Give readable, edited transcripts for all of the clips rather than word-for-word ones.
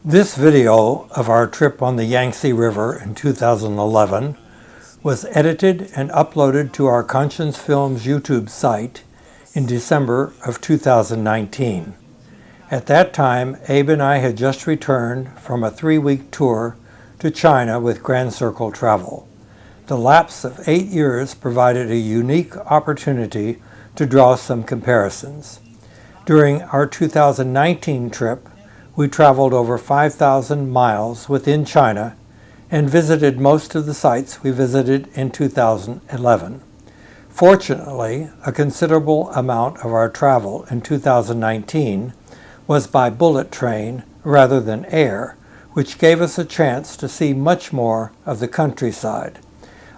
This video of our trip on the Yangtze River in 2011 was edited and uploaded to our Conscience Films YouTube site in December of 2019. At that time, Abe and I had just returned from a 3-week tour to China with Grand Circle Travel. The lapse of 8 years provided a unique opportunity to draw some comparisons. During our 2019 trip, we traveled over 5,000 miles within China and visited most of the sites we visited in 2011. Fortunately, a considerable amount of our travel in 2019 was by bullet train rather than air, which gave us a chance to see much more of the countryside.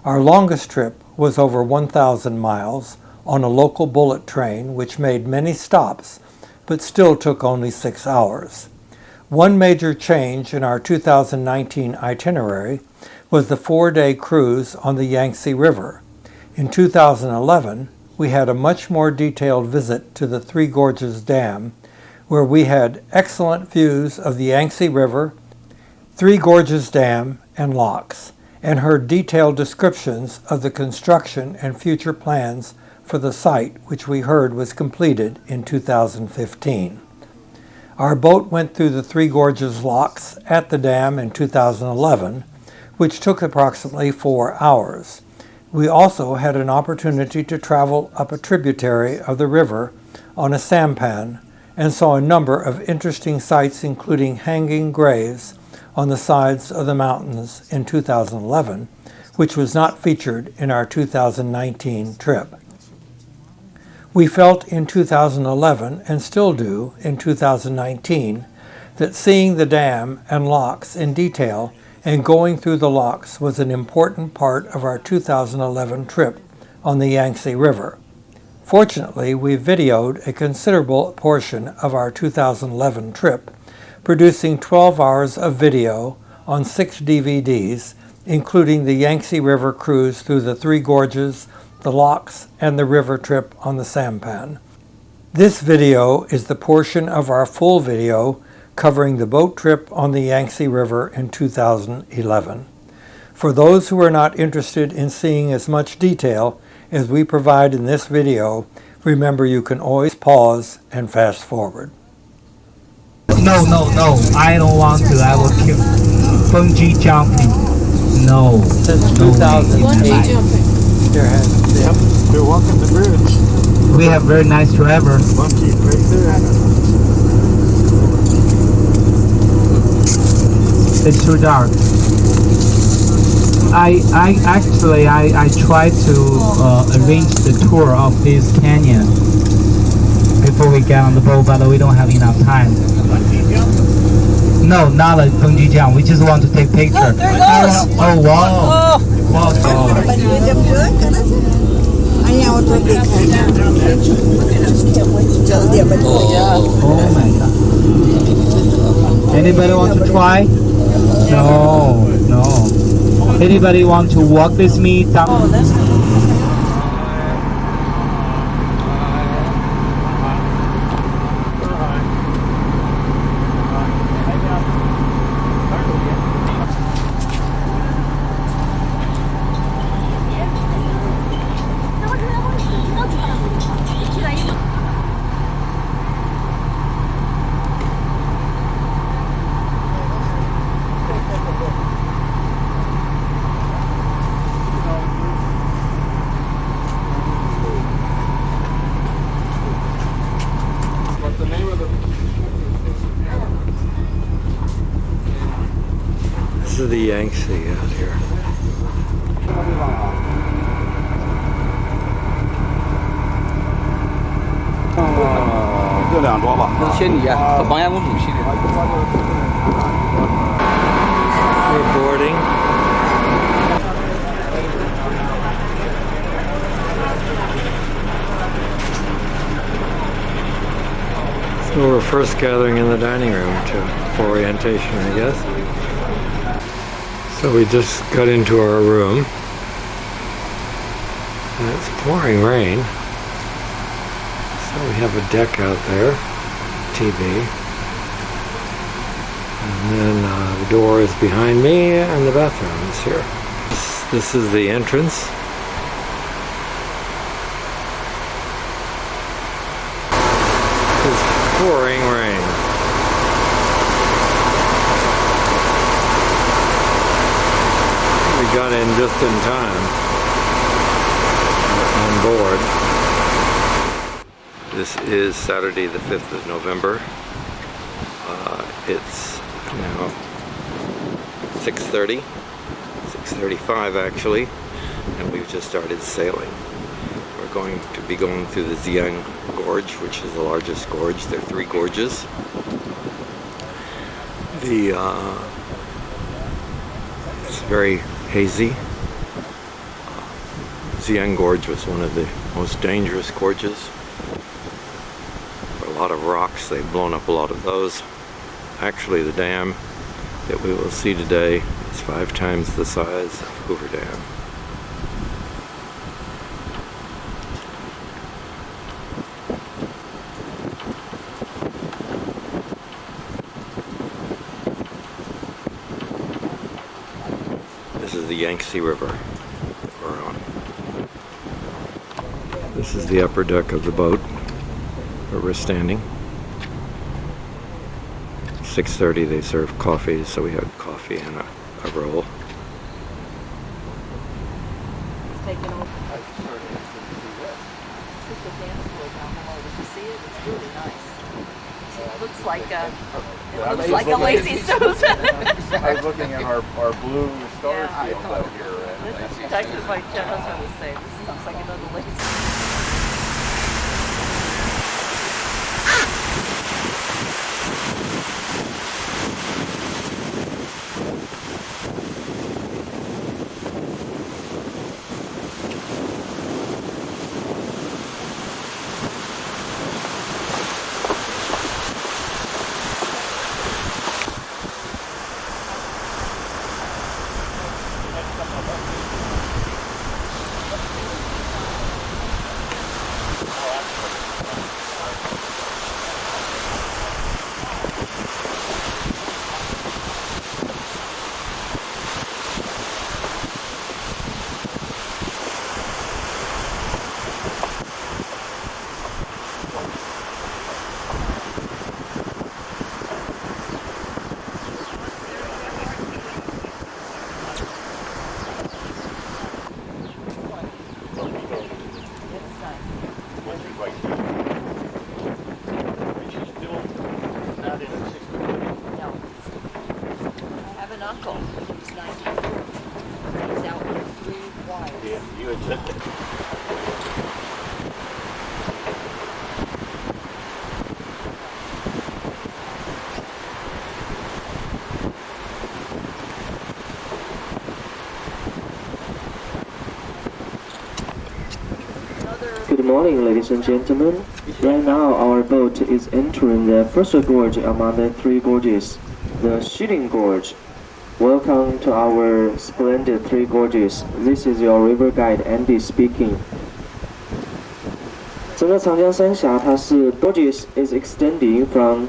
Our longest trip was over 1,000 miles on a local bullet train, which made many stops, but still took only 6 hours. One major change in our 2019 itinerary was the 4-day cruise on the Yangtze River. In 2011, we had a much more detailed visit to the Three Gorges Dam, where we had excellent views of the Yangtze River, Three Gorges Dam, and locks, and heard detailed descriptions of the construction and future plans for the site, which we heard was completed in 2015. Our boat went through the Three Gorges locks at the dam in 2011, which took approximately 4 hours. We also had an opportunity to travel up a tributary of the river on a sampan and saw a number of interesting sights, including hanging graves on the sides of the mountains in 2011, which was not featured in our 2019 trip. We felt in 2011, and still do in 2019, that seeing the dam and locks in detail and going through the locks was an important part of our 2011 trip on the Yangtze River. Fortunately, we videoed a considerable portion of our 2011 trip, producing 12 hours of video on 6 DVDs, including the Yangtze River cruise through the Three Gorges, the locks, and the river trip on the Sampan. This video is the portion of our full video covering the boat trip on the Yangtze River in 2011. For those who are not interested in seeing as much detail as we provide in this video, remember you can always pause and fast forward. No, I don't want to. I will keep bungee jumping. No. Since 2008. Bungee jumping. There has been. Yep, they're walking the bridge. We have very nice driver. Monkey right there. It's too dark. I actually tried to arrange the tour of this canyon before we get on the boat, but we don't have enough time. No, not a bungee jump. We just want to take picture. Oh, there it goes. Oh wow. Wow. Oh my god. Anybody want to try? No. Anybody want to walk with me down? Oh, that's good. This is the Yangtze out here. We're boarding. So we're first gathering in the dining room for orientation, I guess. So we just got into our room, and it's pouring rain. So we have a deck out there, TV. And And the door is behind me, and the bathroom is here. This is the entrance. It's pouring rain. We got in just in time on board. This is Saturday the 5th of November. It's now 6:30, 6:35 actually, and we've just started sailing. We're going to be going through the Xiling Gorge, which is the largest gorge. There are three gorges. It's very hazy. Xiling Gorge was one of the most dangerous gorges. There are a lot of rocks. They've blown up a lot of those. Actually, the dam that we will see today is 5 times the size of Hoover Dam. This is the Yangtze River that we're on. This is the upper deck of the boat where we're standing. 6:30 they serve coffee, so we had coffee and a roll. It's taken over. This is the dance floor down below. Did you see it? It's really nice. It looks like a lazy Susan. I was looking at our blue star field out here. That's what my husband was saying. This looks like another lazy Susan. Uncle, who's 94. He's out with 3 wives. Yeah, you had said that. Good morning, ladies and gentlemen. Right now, our boat is entering the first gorge among the 3 gorges, the Xiling Gorge. Welcome to our splendid 3 gorges. This is your river guide Andy speaking. 整个长江三峡，它是 gorges is extending from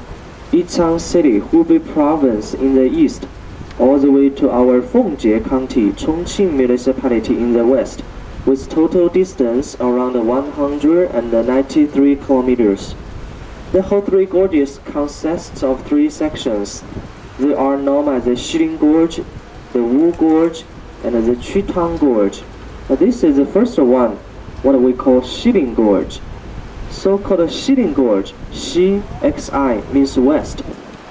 Yichang City, Hubei Province in the east, all the way to our Fengjie County, Chongqing Municipality in the west, with total distance around 193 kilometers. The whole 3 gorges consists of 3 sections. They are known as the Xiling Gorge, the Wu Gorge, and the Chitang Gorge. This is the first one, what we call Xiling Gorge. So-called Xiling Gorge, Xi, Xi means west.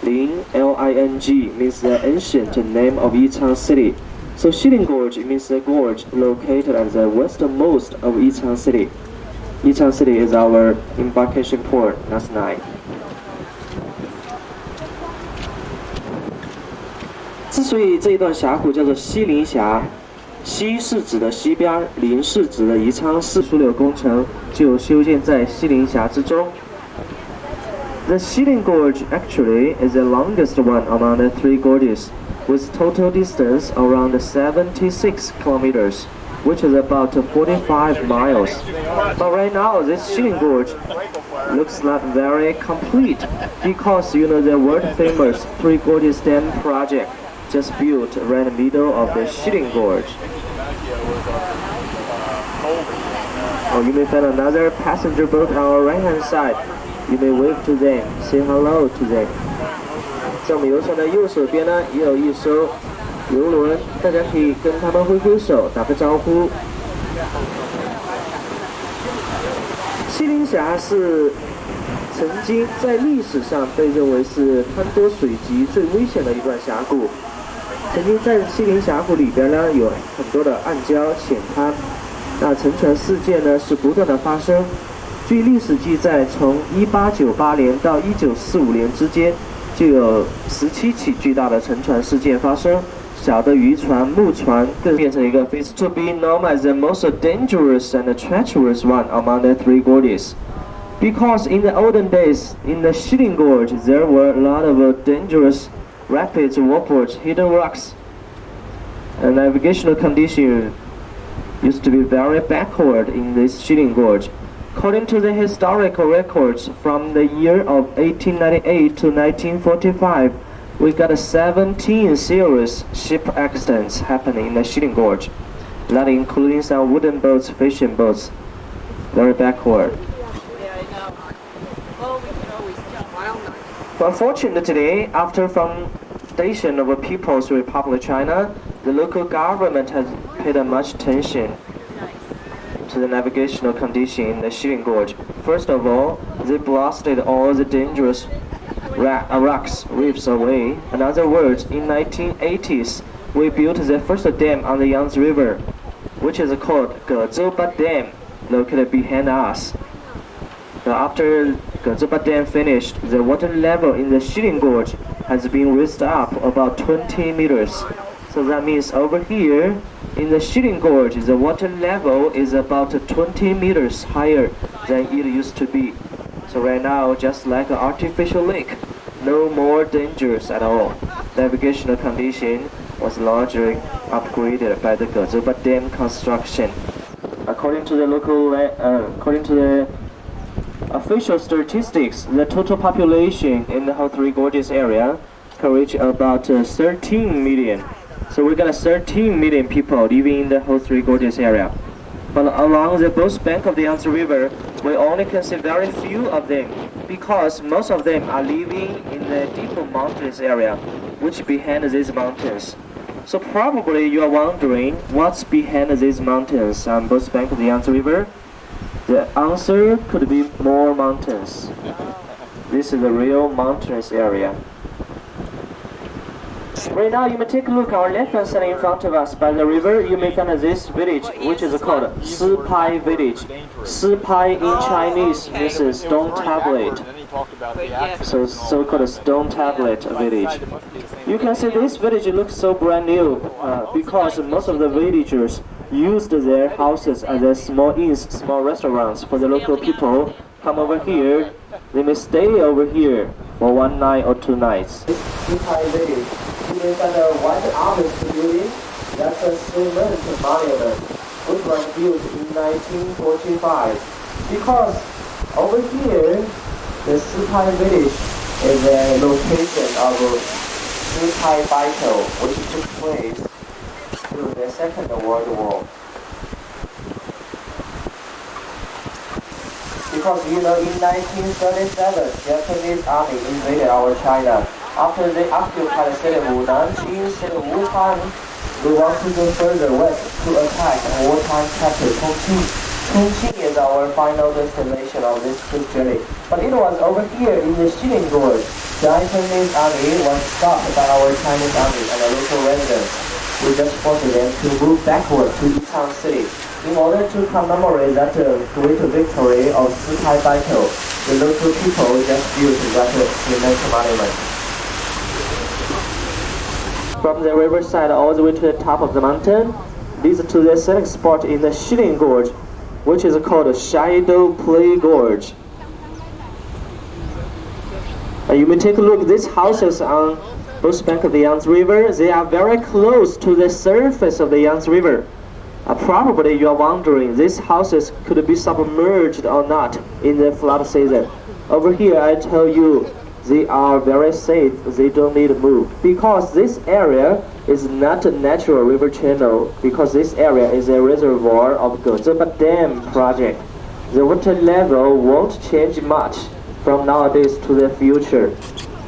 Ling, Ling, means the ancient name of Yichang City. So Xiling Gorge means the gorge located at the westernmost of Yichang City. Yichang City is our embarkation port last night. 之所以这一段峡谷叫做西陵峡，西是指的西边，陵是指的宜昌市枢纽工程就修建在西陵峡之中。The Xiling Gorge actually is the longest one among the 3 gorges, with total distance around 76 kilometers. which is about 45 miles. But right now, this Xiling Gorge looks not very complete because you know the world famous Three Gorges Dam project just built right in the middle of the Xiling Gorge. Oh, you may find another passenger boat on our right hand side. You may wave to them, say hello to them. 在我们游船的右手边呢，也有一艘游轮，大家可以跟他们挥挥手，打个招呼。西林峡是曾经在历史上被认为是滩多水急最危险的一段峡谷。曾经在西林峡谷里边呢，有很多的暗礁、险滩。那沉船事件呢是不断的发生。据历史记载，从1898年到1945年之间，就有17起巨大的沉船事件发生。小的渔船、木船更变成一个 is to be known as the most dangerous and treacherous one among the Three Gorges. Because in the olden days, in the Xiling Gorge, there were a lot of dangerous rapids, whirlpools, hidden rocks, and navigational conditions used to be very backward in this Xiling Gorge. According to the historical records from the year of 1898 to 1945, we got 17 serious ship accidents happening in the Xiling Gorge, not including some wooden boats, fishing boats, very backward. But unfortunately, after foundation of the People's Republic of China, the local government has paid much attention to the navigational condition in the Xiling Gorge. First of all, they blasted all the dangerous rocks, reefs away. In other words, in 1980s, we built the first dam on the Yangtze River, which is called Gezhou Dam, located behind us. Now, after Gezhou Dam finished, the water level in the Xiling Gorge has been raised up about 20 meters. So that means over here, in the Xiling Gorge, the water level is about 20 meters higher than it used to be. So right now, just like an artificial lake, no more dangers at all. Navigational condition was largely upgraded by the Gezhou Dam construction. According to the official statistics, the total population in the whole Three Gorges area can reach about 13 million. So we got 13 million people living in the whole Three Gorges area. But along the both bank of the Yangtze River, we only can see very few of them because most of them are living in the deeper mountainous area, which behind these mountains. So probably you are wondering what's behind these mountains on both bank of the Yangtze River. The answer could be more mountains. This is the real mountainous area. Right now, you may take a look at our left-hand side in front of us by the river. You may find this village, which is called Sipai village. Sipai in Chinese means stone tablet. So-called stone tablet village. You can see this village looks so brand new because most of the villagers used their houses as a small inns, small restaurants for the local people. Come over here. They may stay over here for 1 night or 2 nighs. This Sipai village. You may find a white office building, that's a cement monument, which was built in 1945. Because over here, the Sipai village is a location of Sipai battle, which took place during the Second World War. Because you know, in 1937, Japanese army invaded our China. After they occupied the city of Nanjing, city of Wuhan, they want to go further west to attack wartime capital Chongqing. Chongqing is our final destination of this cruise journey. But it was over here in the Xiling Gorge. The Japanese army was stopped by our Chinese army and the local residents. We just forced them to move backward to Yangtze City. In order to commemorate that great victory of Sipai battle, the local people just built that cement monument. From the riverside all the way to the top of the mountain leads to the scenic spot in the Xiling Gorge, which is called Shadow Play Gorge. You may take a look at these houses on both banks of the Yangtze River. They are very close to the surface of the Yangtze River. Probably you are wondering these houses could be submerged or not in the flood season. Over here I tell you they are very safe, they don't need to move. Because this area is not a natural river channel, because this area is a reservoir of Yangtze River Dam project. The water level won't change much from nowadays to the future.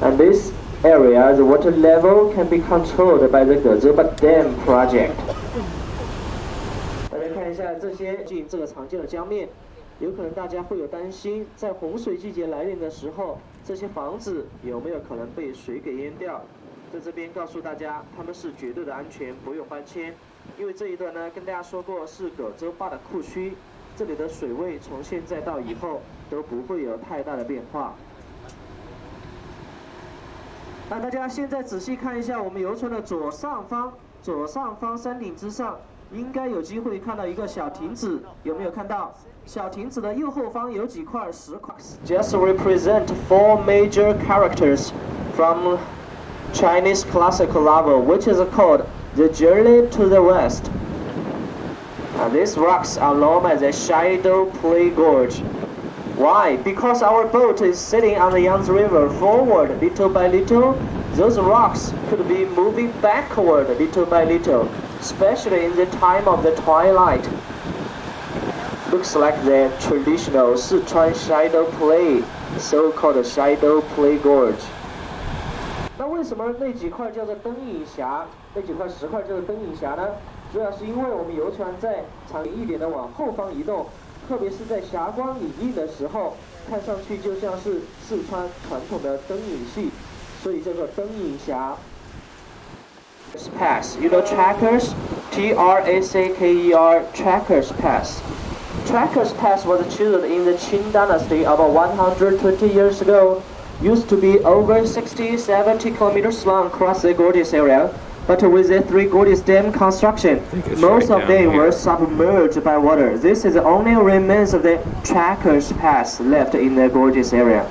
And this area, the water level can be controlled by the Yangtze River Dam project. 大家看一下这些这个常见的江面，有可能大家会有担心，在洪水季节来临的时候，这些房子有没有可能被水给淹掉？在这边告诉大家，他们是绝对的安全，不用搬迁，因为这一段呢，跟大家说过是葛洲坝的库区，这里的水位从现在到以后都不会有太大的变化。那大家现在仔细看一下我们游船的左上方山顶之上。 应该有机会看到一个小亭子，有没有看到？小亭子的右后方有几块石块。Just represent 4 major characters from Chinese classical novel, which is called The Journey to the West. These rocks are known as the Three Gorges. Why? Because our boat is sitting on the Yangtze River forward little by little. Those rocks could be moving backward little by little. Especially in the time of the twilight. Looks like the traditional Sichuan shadow play, so-called shadow play gorge. 那为什么那几块叫做灯影峡？那几块石块叫做灯影峡呢？主要是因为我们游船在长一点的往后方移动，特别是在霞光隐映的时候，看上去就像是四川传统的灯影戏，所以叫做灯影峡。 Pass, you know Trackers, T-R-A-C-K-E-R, Trackers Pass. Trackers Pass was chosen in the Qing Dynasty about 120 years ago. Used to be over 60-70 kilometers long across the Gorges area, but with the Three Gorges Dam construction, most of them were submerged by water. This is the only remains of the Trackers Pass left in the Gorges area.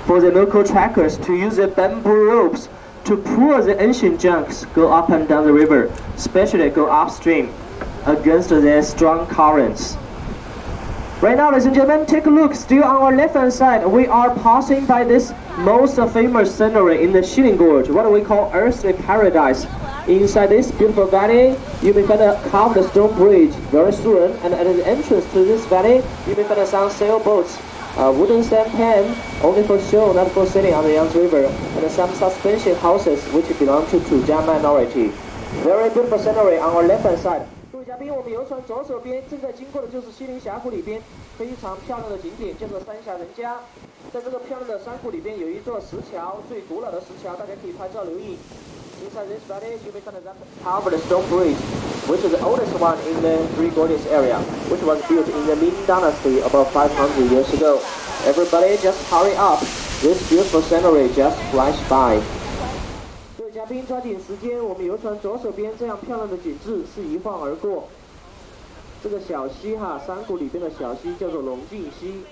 For the local trackers to use the bamboo ropes to pull the ancient junks go up and down the river, especially go upstream against the strong currents. Right now, ladies and gentlemen, take a look. Still on our left-hand side, we are passing by this most famous scenery in the Xiling Gorge, what we call earthly paradise. Inside this beautiful valley, you may find a carved stone bridge very soon, and at the entrance to this valley, you may find some sailboats. Wooden sampan, only for show, not for sailing on the Yangtze River, and some suspension houses which belong to Zhujiang minority. Very beautiful scenery on our left hand side. 各位嘉宾，我们游船左手边正在经过的就是西陵峡谷里边非常漂亮的景点，叫做三峡人家。在这个漂亮的山谷里边有一座石桥，最古老的石桥，大家可以拍照留影。Inside this valley, you may find a carved stone bridge, which is the oldest one in the Three Gorges area, which was built in the Ming Dynasty about 500 years ago. Everybody just hurry up, this beautiful scenery just flashed by. 各位嘉宾抓紧时间，我们游船左手边这样漂亮的景致是一晃而过。这个小溪哈，山谷里边的小溪叫做龙镜溪。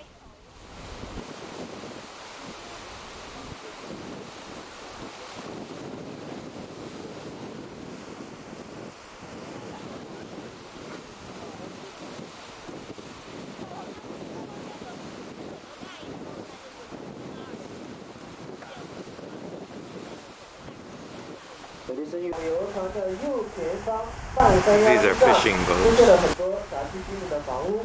These are fishing boats. 出现了很多辖区居民的房屋，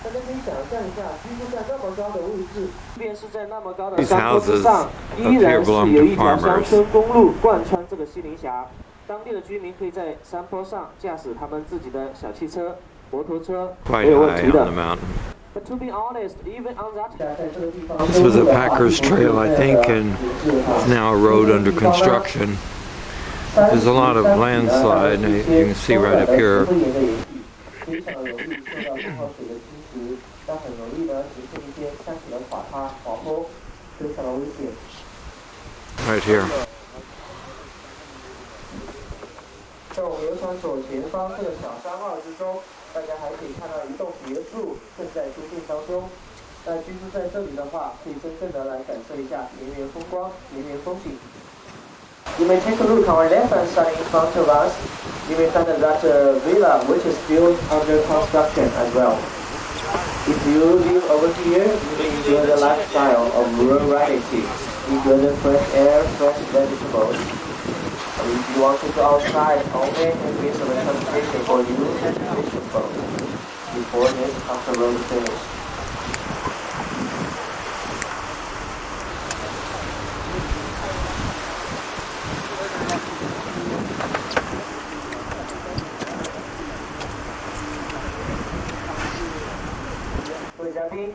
大家可以想象一下，居住在那么高的位置，便是在那么高的山坡之上，依然是有一条乡村公路贯穿这个西陵峡。当地的居民可以在山坡上驾驶他们自己的小汽车、摩托车，没有问题的。 But to be honest, even on that, This was a Packers trail, I think, and it's now a road under construction. There's a lot of landslide, and you can see right up here. Right here. 在我们游船左前方这个小山坳之中，大家还可以看到一栋别墅正在修建当中。那居住在这里的话，可以真正的来感受一下田园风光、田园风景。You may take a look on our left-hand side in front of us. You may find that villa, which is still under construction as well. If you live over here, you may enjoy the lifestyle of rurality. Enjoy the fresh air, fresh vegetables. And if you want to go outside, only a bit of a transportation for you and fishing boat before this after road finish.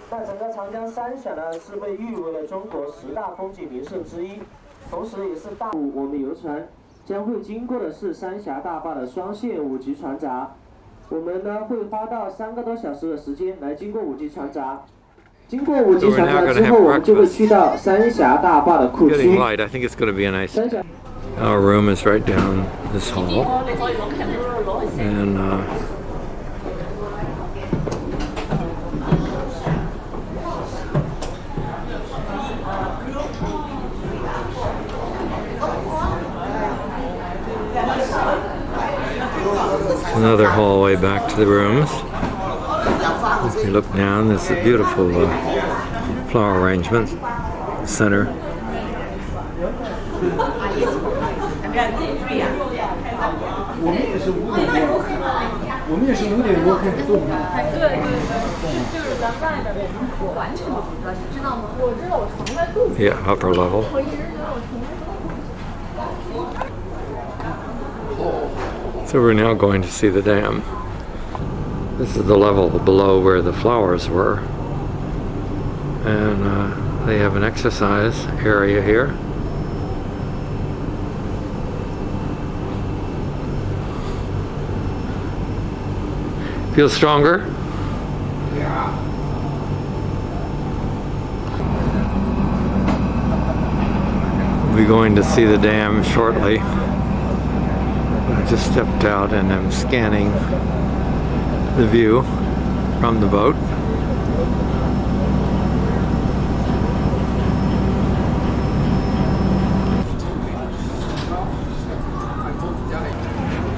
那整个长江三峡呢是被誉为了中国10大风景名胜之一，同时也是大。我们游船将会经过的是三峡大坝的双线5级船闸，我们呢会花到3个多小时的时间来经过5级船闸。经过5级船闸之后，我们就会去到三峡大坝的库区。Our room is right down this hall, and another hallway back to the rooms. If you look down, there's a beautiful flower arrangement center. Yeah, upper level. So we're now going to see the dam. This is the level below where the flowers were. And they have an exercise area here. Feel stronger? Yeah. We'll be going to see the dam shortly. I just stepped out and I'm scanning the view from the boat.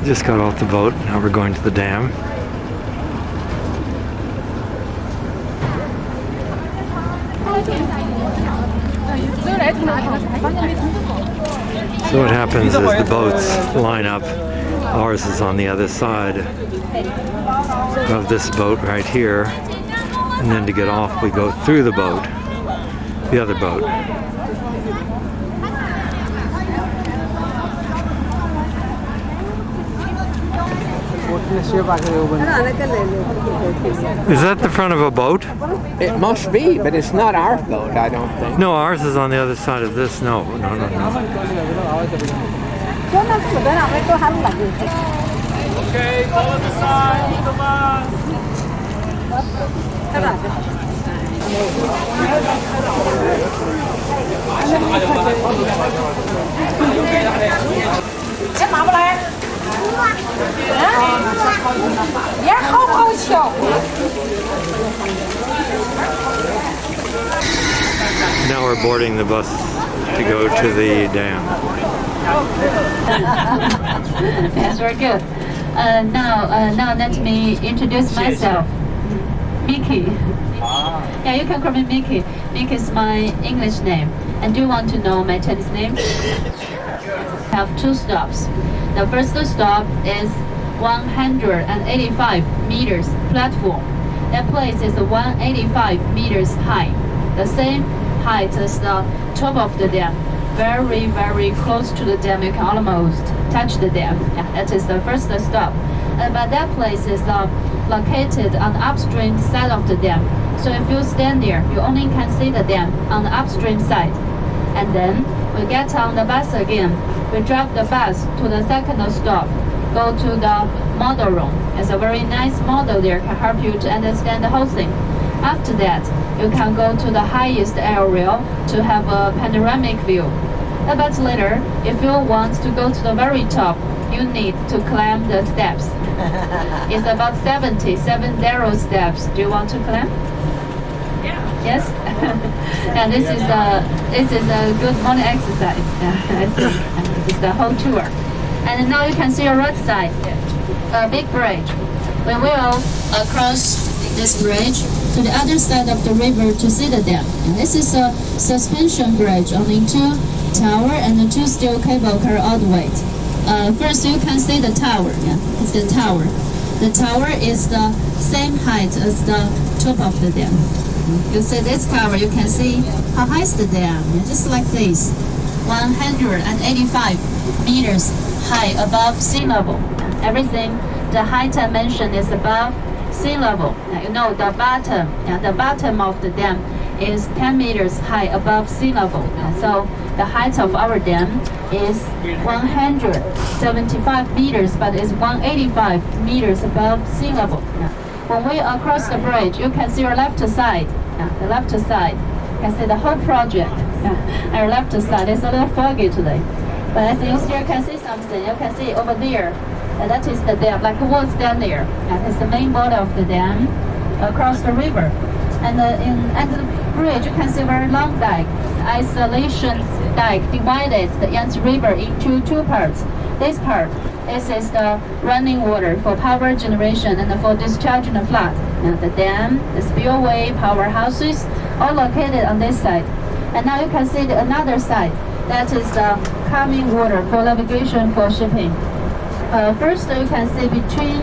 Just got off the boat, now we're going to the dam. So what happens is the boats line up. Ours is on the other side of this boat right here. And then to get off, we go through the boat, the other boat. Is that the front of a boat? It must be, but it's not our boat, I don't think. No, ours is on the other side of this. No. Okay, follow the sign, the last. Now we're boarding the bus to go to the dam. That's very good. Now let me introduce myself. Mickey. Yeah, you can call me Mickey. Mickey is my English name. And do you want to know my Chinese name? I have 2 stops. The first stop is 185 meters platform. That place is 185 meters high. The same height as the top of the dam. Very, very close to the dam. You can almost touch the dam. Yeah, that is the first stop. But that place is located on the upstream side of the dam. So if you stand there, you only can see the dam on the upstream side. And then we get on the bus again. We drive the bus to the second stop. Go to the model room. It's a very nice model there, can help you to understand the whole thing. After that, you can go to the highest area to have a panoramic view. But later, if you want to go to the very top, you need to climb the steps. It's about 70 steps. Do you want to climb? Yeah. Yes? And this is a good morning exercise. I see. This is the whole tour. And now you can see a right side, a big bridge. We will cross this bridge to the other side of the river to see the dam. And this is a suspension bridge, only 2 tower and 2 steel cable carry all the weight. First, you can see the tower. Yeah, it's the tower. The tower is the same height as the top of the dam. You see this tower, you can see how high is the dam. Just like this, 185 meters high above sea level. Everything, the height I mentioned is above sea level. You know the bottom of the dam is 10 meters high above sea level. So the height of our dam is 175 meters, but it's 185 meters above sea level. When we cross the bridge, you can see your left side. The left side. You can see the whole project. Our left side is a little foggy today, but as you still can see something. You can see over there. That is the dam, like what's down there. That is the main body of the dam across the river. And at the bridge, you can see a very long dike. Isolation dike divided the Yangtze River into 2 parts. This part, this is the running water for power generation and for discharging the flood. Now the dam, the spillway, powerhouses, all located on this side. And now you can see the another side. That is the calming water for navigation for shipping. First, you can see between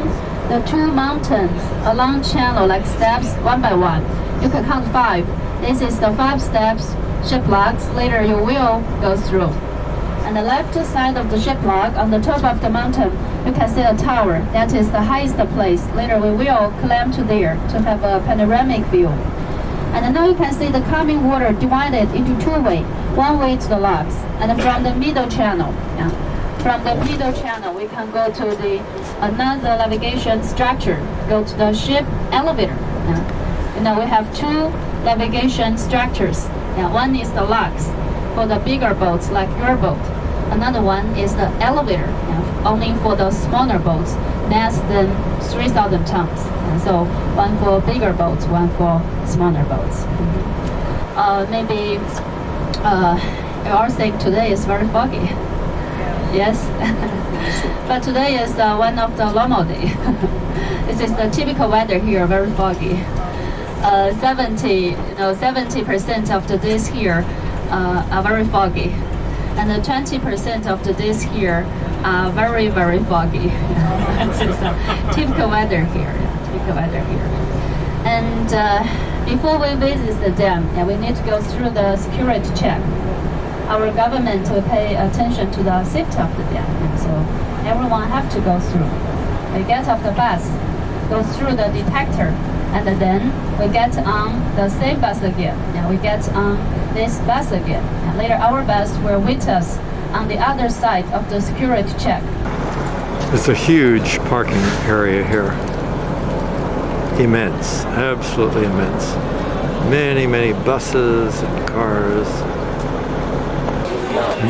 the 2 mountains, a long channel like steps, one by one. You can count 5. This is the 5 steps, ship locks. Later you will go through. On the left side of the ship lock, on the top of the mountain, you can see a tower. That is the highest place. Later we will climb to there to have a panoramic view. And now you can see the calming water divided into 2 ways. One way to the locks, and from the middle channel. From the middle channel, we can go to the another navigation structure. Go to the ship elevator. You know, we have 2 navigation structures. One is the locks for the bigger boats like your boat. Another one is the elevator, only for the smaller boats, less than 3,000 tons. So one for bigger boats, one for smaller boats. Maybe you are saying today is very foggy. Yes, but today is one of the normal day. This is the typical weather here, very foggy. 70% of the days here are very foggy, and 20% of the days here are very, very foggy. Typical weather here. Typical weather here. And before we visit the dam, we need to go through the security check. Our government will pay attention to the safety of the dam, so everyone have to go through. We get off the bus, go through the detector, and then we get on the same bus again. We get on this bus again. And later our bus will wait us on the other side of the security check. It's a huge parking area here. Immense, absolutely immense. Many, many buses and cars.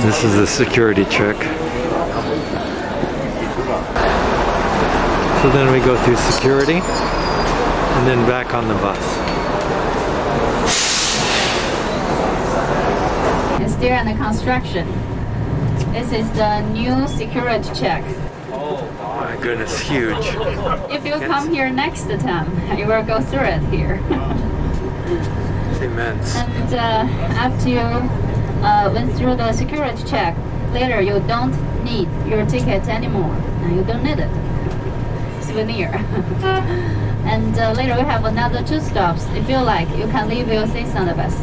This is the security check. So then we go through security and then back on the bus. It's still under construction. This is the new security check. Oh my goodness, huge. If you come here next time, you will go through it here. It's immense. And after you went through the security check, later you don't need your ticket anymore. You don't need it. Souvenir. And later we have another 2 stops. If you like, you can leave your seats on the bus.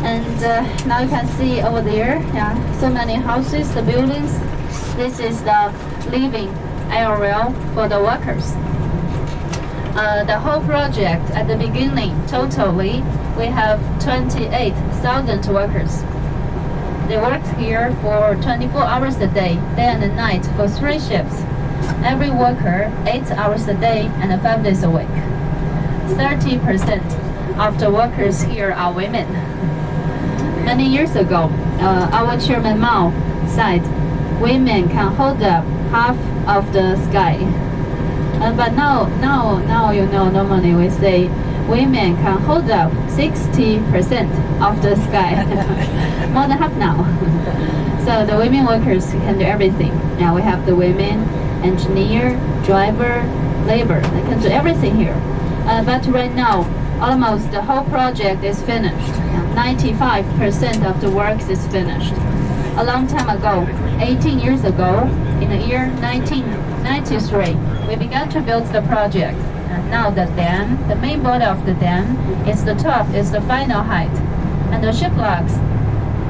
And now you can see over there, so many houses, the buildings. This is the living area for the workers. The whole project at the beginning, totally, we have 28,000 workers. They worked here for 24 hours a day and night for 3 shifts. Every worker 8 hours a day and 5 days a week. 30% of the workers here are women. Many years ago, our Chairman Mao said women can hold up half of the sky. But now, you know, normally we say women can hold up 60% of the sky, more than half now. So the women workers can do everything. Now we have the women, engineer, driver, labor. They can do everything here. But right now, almost the whole project is finished. 95% of the works is finished. A long time ago, 18 years ago, in the year 1993, we began to build the project. And now the dam, the main body of the dam, is the top, is the final height. And the ship locks,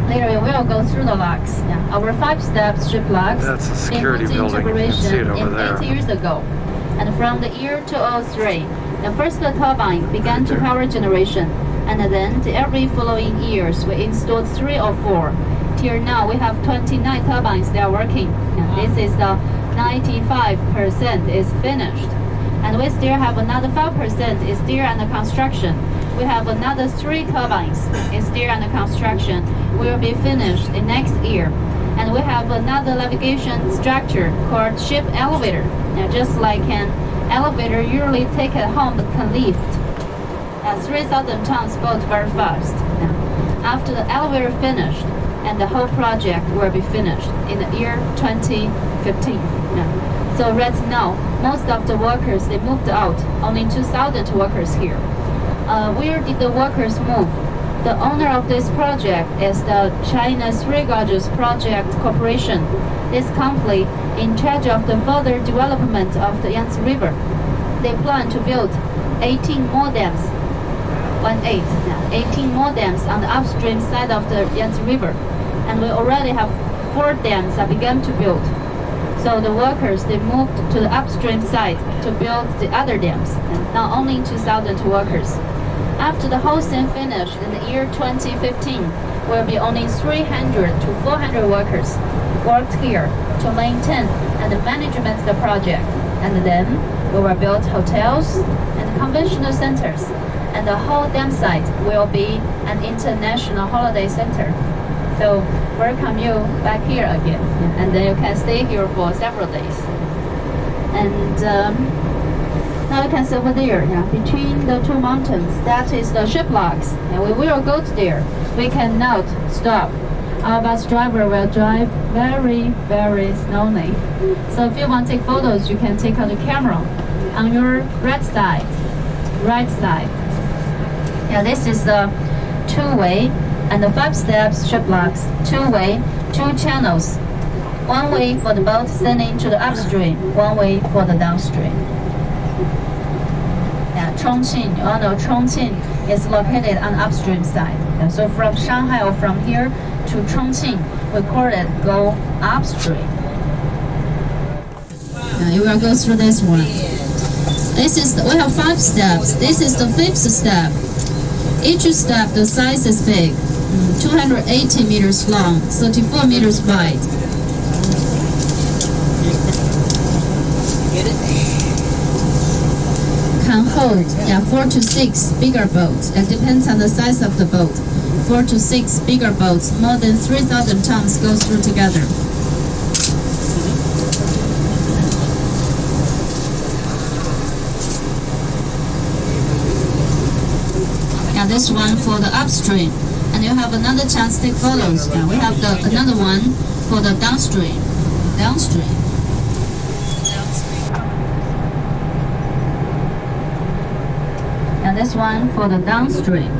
later we will go through the locks. Our 5-step ship locks, That's a they security put into building. You can see it operation over there. 8 years ago. And from the year 2003, the first turbine began to power generation. And then every following years, we installed 3 or 4. Till now, we have 29 turbines that are working. And this is the 95% is finished. And we still have another 5% is still under construction. We have another 3 turbines is still under construction. Will be finished in next year. And we have another navigation structure called ship elevator. Now, just like an elevator usually take it home but can lift. 3,000 tons boat very fast. Now, after the elevator finished, and the whole project will be finished in the year 2015. Now, so right now, most of the workers, they moved out. Only 2,000 workers here. Where did the workers move? The owner of this project is the China's Three Gorges Project Corporation. This company in charge of the further development of the Yangtze River. They plan to build 18 more dams. 18 more dams on the upstream side of the Yangtze River. And we already have 4 dams that began to build. So the workers, they moved to the upstream side to build the other dams. And now only 2,000 workers. After the whole thing finished in the year 2015, will be only 300 to 400 workers worked here to maintain and management the project. And then we will build hotels and conventional centers. And the whole dam site will be an international holiday center. So welcome you back here again. And then you can stay here for several days. And now you can see over there, between the 2 mountains, that is the ship locks. And we will go to there. We cannot stop. Our bus driver will drive very, very slowly. So if you want to take photos, you can take out the camera on your right side. This is the 2-way and the 5 steps ship locks. 2-way, 2 channels. 1 way for the boat sailing to the upstream, 1 way for the downstream. Chongqing, you all know Chongqing is located on the upstream side. So from Shanghai or from here to Chongqing, we call it go upstream. You will go through this one. We have 5 steps. This is the 5th step. Each step, the size is big. 280 meters long, 34 meters wide. Can hold 4 to 6 bigger boats. It depends on the size of the boat. 4 to 6 bigger boats, more than 3,000 tons go through together. This one for the upstream, and you have another chance to take photos. We have another one for the downstream. And this one for the downstream.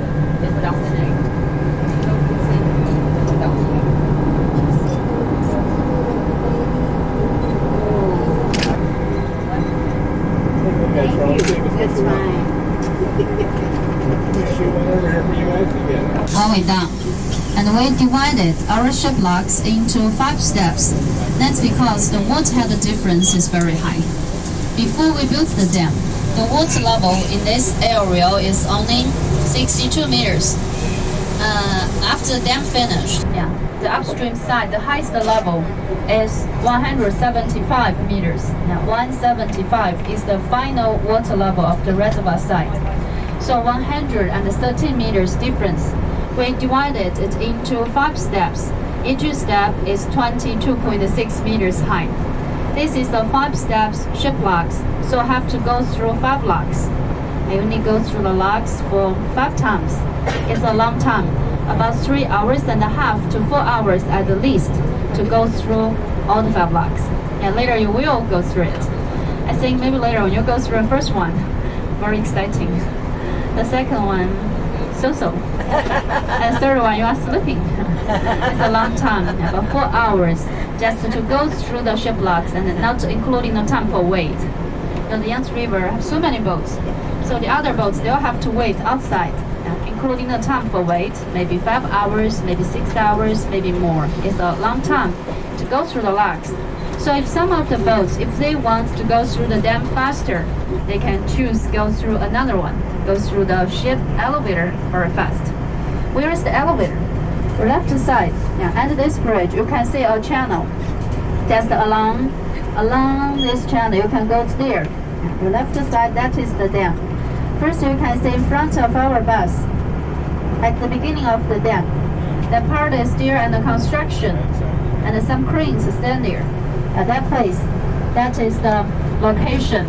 That's fine. All the way down. And we divided our ship locks into 5 steps. That's because the water head difference is very high. Before we built the dam, the water level in this area is only 62 meters. After the dam finished, the upstream side, the highest level is 175 meters. Now 175 is the final water level of the reservoir side. So 113 meters difference. We divided it into 5 steps. Each step is 22.6 meters high. This is the 5 steps ship locks, so have to go through 5 locks. You need to go through the locks for 5 times. It's a long time, about 3 hours and a half to 4 hours at the least to go through all the 5 locks. And later you will go through it. I think maybe later on you'll go through the first one. Very exciting. The second one, so-so. And the third one, you are sleeping. It's a long time, about 4 hours just to go through the ship locks and not including the time for wait. The Yangtze River have so many boats. So the other boats, they'll have to wait outside, including the time for wait, maybe 5 hours, maybe 6 hours, maybe more. It's a long time to go through the locks. So if some of the boats, if they want to go through the dam faster, they can choose go through another one, go through the ship elevator very fast. Where is the elevator? The left side, under this bridge, you can see a channel. Just along this channel, you can go to there. The left side, that is the dam. First, you can see in front of our bus, at the beginning of the dam. That part is still under construction, and some cranes stand there. At that place, that is the location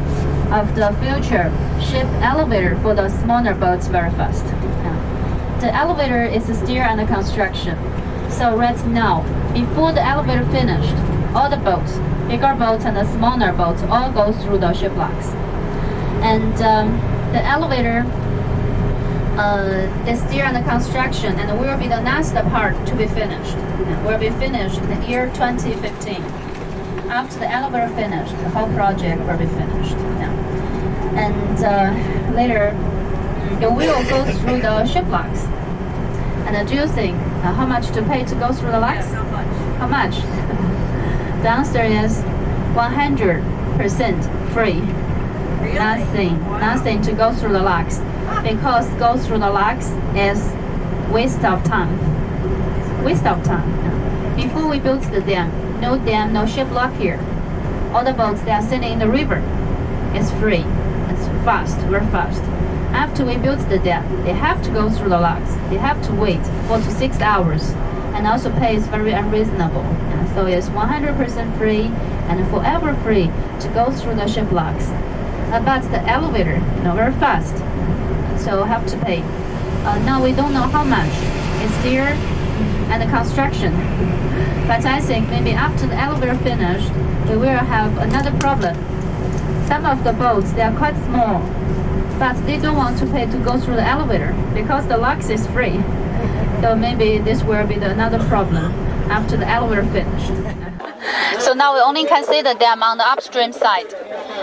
of the future ship elevator for the smaller boats very fast. The elevator is still under construction. So right now, before the elevator finished, all the boats, bigger boats and the smaller boats, all go through the ship locks. And the elevator is still under construction and will be the next part to be finished. Will be finished in the year 2015. After the elevator finished, the whole project will be finished. And later, you will go through the ship locks. And do you think how much to pay to go through the locks? How much? The answer is 100% free. Nothing to go through the locks, because go through the locks is waste of time. Waste of time. Before we built the dam, no ship lock here. All the boats that are sitting in the river, it's free. It's fast, very fast. After we built the dam, they have to go through the locks. They have to wait 4 to 6 hours, and also pay is very unreasonable. So it's 100% free and forever free to go through the ship locks. But the elevator, very fast, so have to pay. Now we don't know how much. It's still under construction. But I think maybe after the elevator finished, we will have another problem. Some of the boats, they are quite small, but they don't want to pay to go through the elevator because the locks is free. So maybe this will be another problem after the elevator finished. So now we only can see the dam on the upstream side.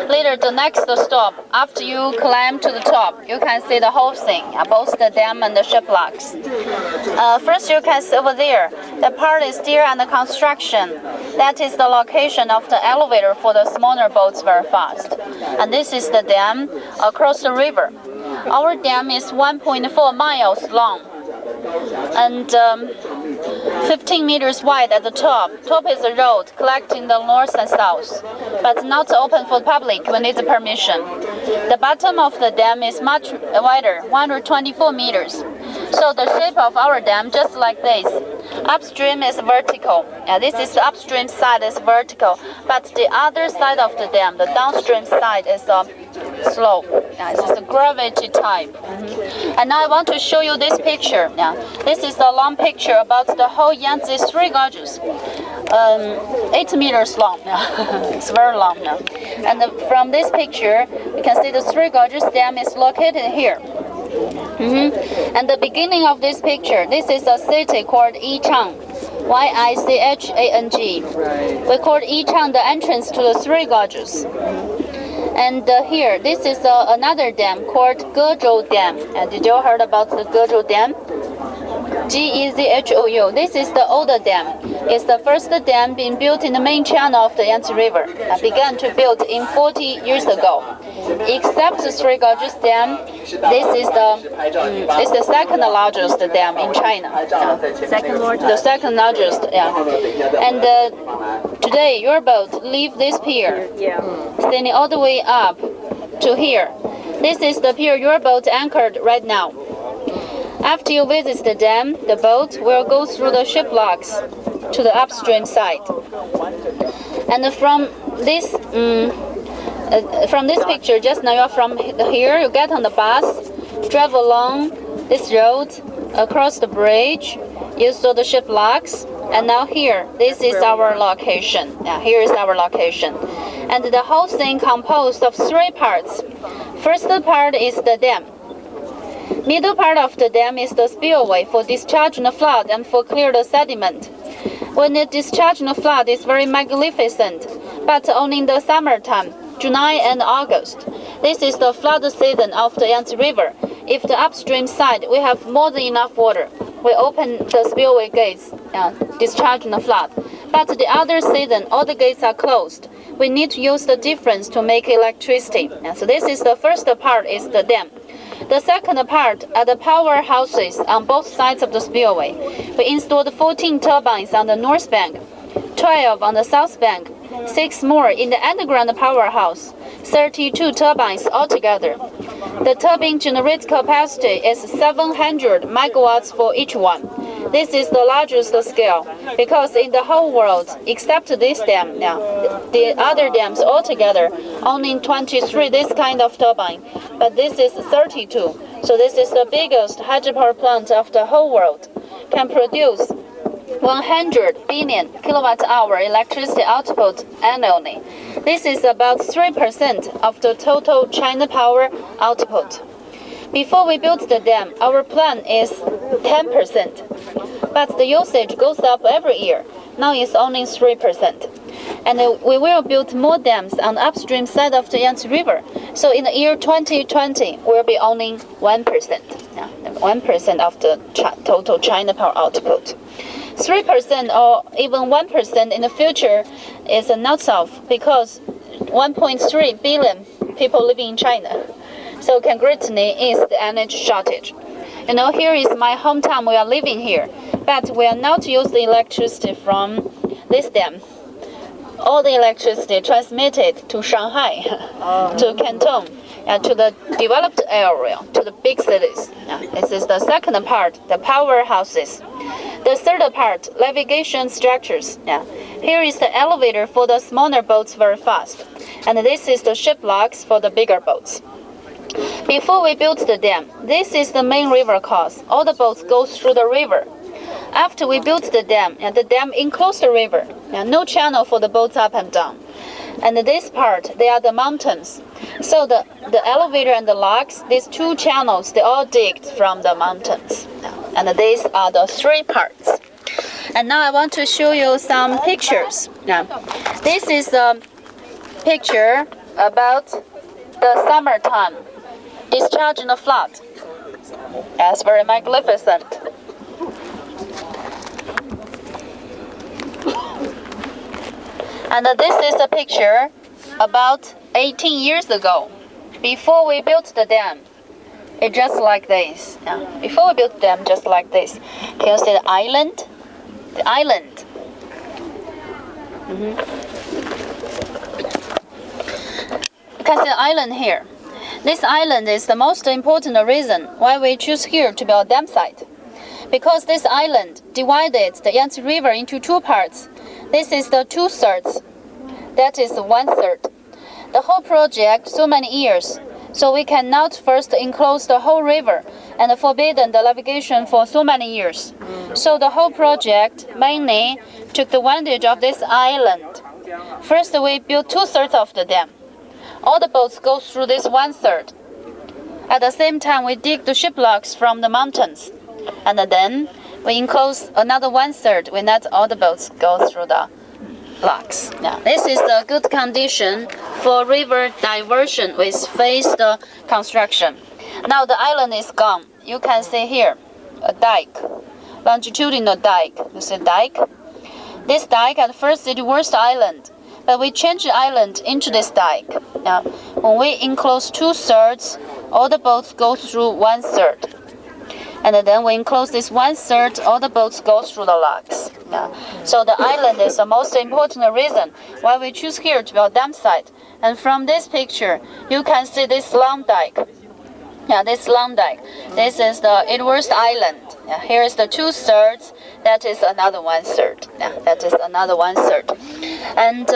Later, the next stop, after you climb to the top, you can see the whole thing, both the dam and the ship locks. First, you can see over there, the part is still under construction. That is the location of the elevator for the smaller boats very fast. And this is the dam across the river. Our dam is 1.4 miles long and 15 meters wide at the top. Top is a road collecting the north and south, but not open for public. We need the permission. The bottom of the dam is much wider, 124 meters. So the shape of our dam just like this. Upstream is vertical. This is the upstream side is vertical, but the other side of the dam, the downstream side, is slope. It's a gravity type. And now I want to show you this picture. This is a long picture about the whole Yangtze Three Gorges. 8 meters long. It's very long now. And from this picture, you can see the Three Gorges Dam is located here. And the beginning of this picture, this is a city called Yichang. Yichang. We call Yichang the entrance to the Three Gorges. And here, this is another dam called Gezhou Dam. Did you heard about the Gezhou Dam? Gezhou. This is the older dam. It's the first dam being built in the main channel of the Yangtze River. Began to build in 40 years ago. Except the Three Gorges Dam, this is the second largest dam in China. The second largest, And today, your boat leave this pier, standing all the way up to here. This is the pier your boat anchored right now. After you visit the dam, the boat will go through the ship locks to the upstream side. And from this From this picture, just now you're from here, you get on the bus, drive along this road, across the bridge, you saw the ship locks, and now here, this is our location. Here is our location. And the whole thing composed of 3 parts. First part is the dam. Middle part of the dam is the spillway for discharging the flood and for clear the sediment. When it discharging the flood, it's very magnificent, but only in the summertime, July and August. This is the flood season of the Yangtze River. If the upstream side, we have more than enough water, we open the spillway gates, discharging the flood. But the other season, all the gates are closed. We need to use the difference to make electricity. So this is the first part, is the dam. The second part are the powerhouses on both sides of the spillway. We installed 14 turbines on the north bank, 12 on the south bank, 6 more in the underground powerhouse, 32 turbines altogether. The turbine generate capacity is 700 megawatts for each one. This is the largest scale, because in the whole world, except this dam, the other dams altogether, only 23 this kind of turbine, but this is 32. So this is the biggest hydropower plant of the whole world, can produce 100 billion kilowatt-hour electricity output annually. This is about 3% of the total China power output. Before we built the dam, our plan is 10%, but the usage goes up every year. Now it's only 3%. And we will build more dams on the upstream side of the Yangtze River. So in the year 2020, will be only 1%, 1% of the total China power output. 3% or even 1% in the future is not solved, because 1.3 billion people living in China. So can greatly ease the energy shortage. You know, here is my hometown. We are living here, but we are not using the electricity from this dam. All the electricity transmitted to Shanghai, to Canton, to the developed area, to the big cities. This is the second part, the powerhouses. The third part, navigation structures. Here is the elevator for the smaller boats very fast, and this is the ship locks for the bigger boats. Before we built the dam, this is the main river course. All the boats go through the river. After we built the dam enclosed the river. No channel for the boats up and down. And this part, they are the mountains. So the elevator and the locks, these 2 channels, they all digged from the mountains. And these are the 3 parts. And now I want to show you some pictures. This is the picture about the summertime, discharging the flood. That's very magnificent. And this is a picture about 18 years ago, before we built the dam. It's just like this. Before we built the dam, just like this. Can you see the island? The island. You can see the island here. This island is the most important reason why we choose here to build a dam site. Because this island divided the Yangtze River into 2 parts. This is the 2/3. That is 1/3. The whole project so many years, so we cannot first enclose the whole river and forbidden the navigation for so many years. So the whole project mainly took the advantage of this island. First, we built 2/3 of the dam. All the boats go through this 1/3. At the same time, we dig the ship locks from the mountains, and then we enclose another 1/3. We let all the boats go through the locks. This is the good condition for river diversion with phased construction. Now the island is gone. You can see here a dike, longitudinal dike. You see dike? This dike at first it was the island, but we changed the island into this dike. Now, when we enclose 2/3, all the boats go through 1/3. And then we enclose this 1/3, all the boats go through the locks. So the island is the most important reason why we choose here to build dam site. And from this picture, you can see this long dike. This long dike. This is the Edwards Island. Here is the 2/3. That is another 1/3. That is another 1/3. And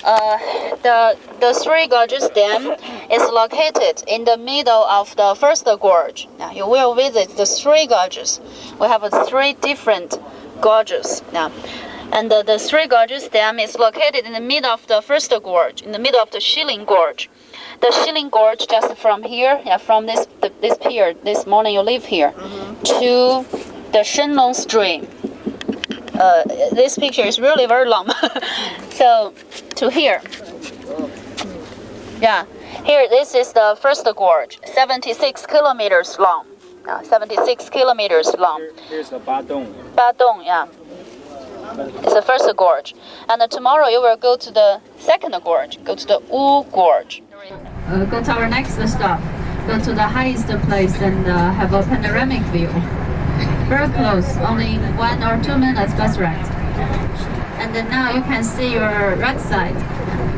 The Three Gorges Dam is located in the middle of the first gorge. Now you will visit the Three Gorges. We have three different gorges now. And the Three Gorges Dam is located in the middle of the first gorge, in the middle of the Xiling Gorge. The Xiling Gorge just from here, from this pier, this morning you live here, to the Shenlong Stream. This picture is really very long. So to here. Yeah, here this is the first gorge, 76 kilometers long. 76 kilometers long. Here's the Badong. Badong, yeah. It's the first gorge. And tomorrow you will go to the second gorge, go to the Wu Gorge. Go to our next stop. Go to the highest place and have a panoramic view. Very close, only 1 or 2 minutes bus ride. And then now you can see your right side. You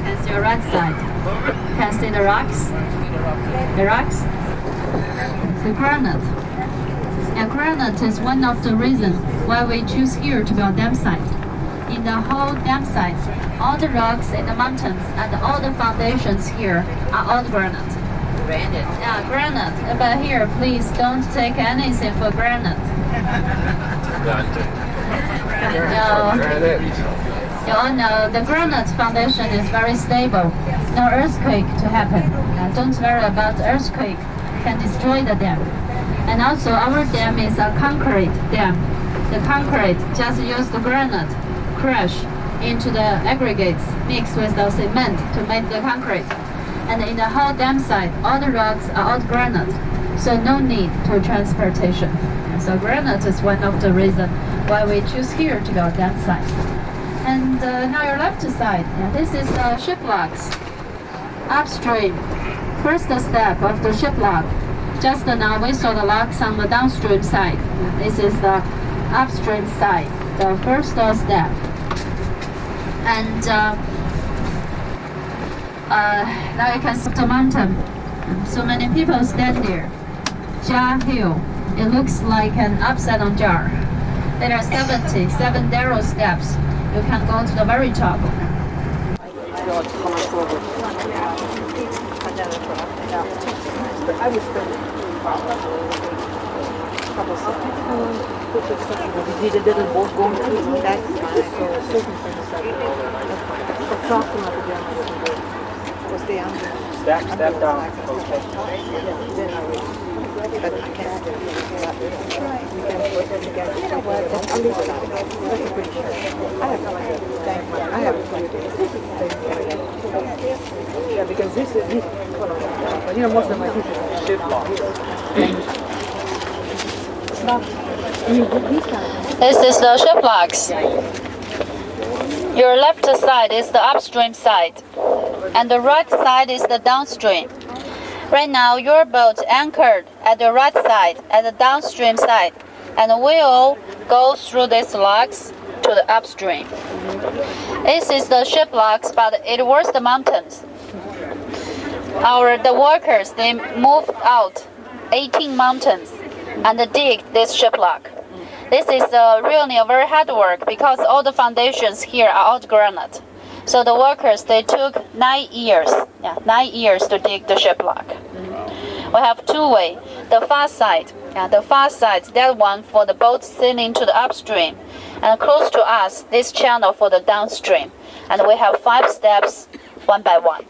can see your right side. You can see the rocks. The rocks. The granite. Yeah, granite is one of the reasons why we choose here to build dam site. In the whole dam site, all the rocks in the mountains and all the foundations here are all granite. Granite. Yeah, granite. But here, please don't take anything for granite. No. You all know the granite foundation is very stable. No earthquake to happen. Don't worry about earthquake. Can destroy the dam. And also our dam is a concrete dam. The concrete just use the granite crush into the aggregates mixed with the cement to make the concrete. And in the whole dam site, all the rocks are all granite, so no need for transportation. So granite is one of the reasons why we choose here to build dam site. And now your left side, this is the ship locks. Upstream, first step of the ship lock. Just now we saw the locks on the downstream side. This is the upstream side, the first step. And now you can see the mountain. So many people stand there. Jar Hill. It looks like an upside down jar. There are 77 narrow steps. You can go to the very top. We did a little boat going through that. Was the Step down. But I can't do that. We can put them together. At least that's pretty sure. I have yeah, because this you know, most of my teachers are ship locks. It's not, I mean, these kind of. This is the ship locks. Your left side is the upstream side, and the right side is the downstream. Right now, your boat anchored at the right side, at the downstream side, and will go through these locks to the upstream. This is the ship locks, but it was the mountains. The workers, they moved out 18 mountains and dig this ship lock. This is really a very hard work because all the foundations here are all granite. So the workers, they took 9 years. 9 years to dig the ship lock. We have two ways. The far side, that one for the boat sailing to the upstream, and close to us, this channel for the downstream. And we have 5 steps, one by one.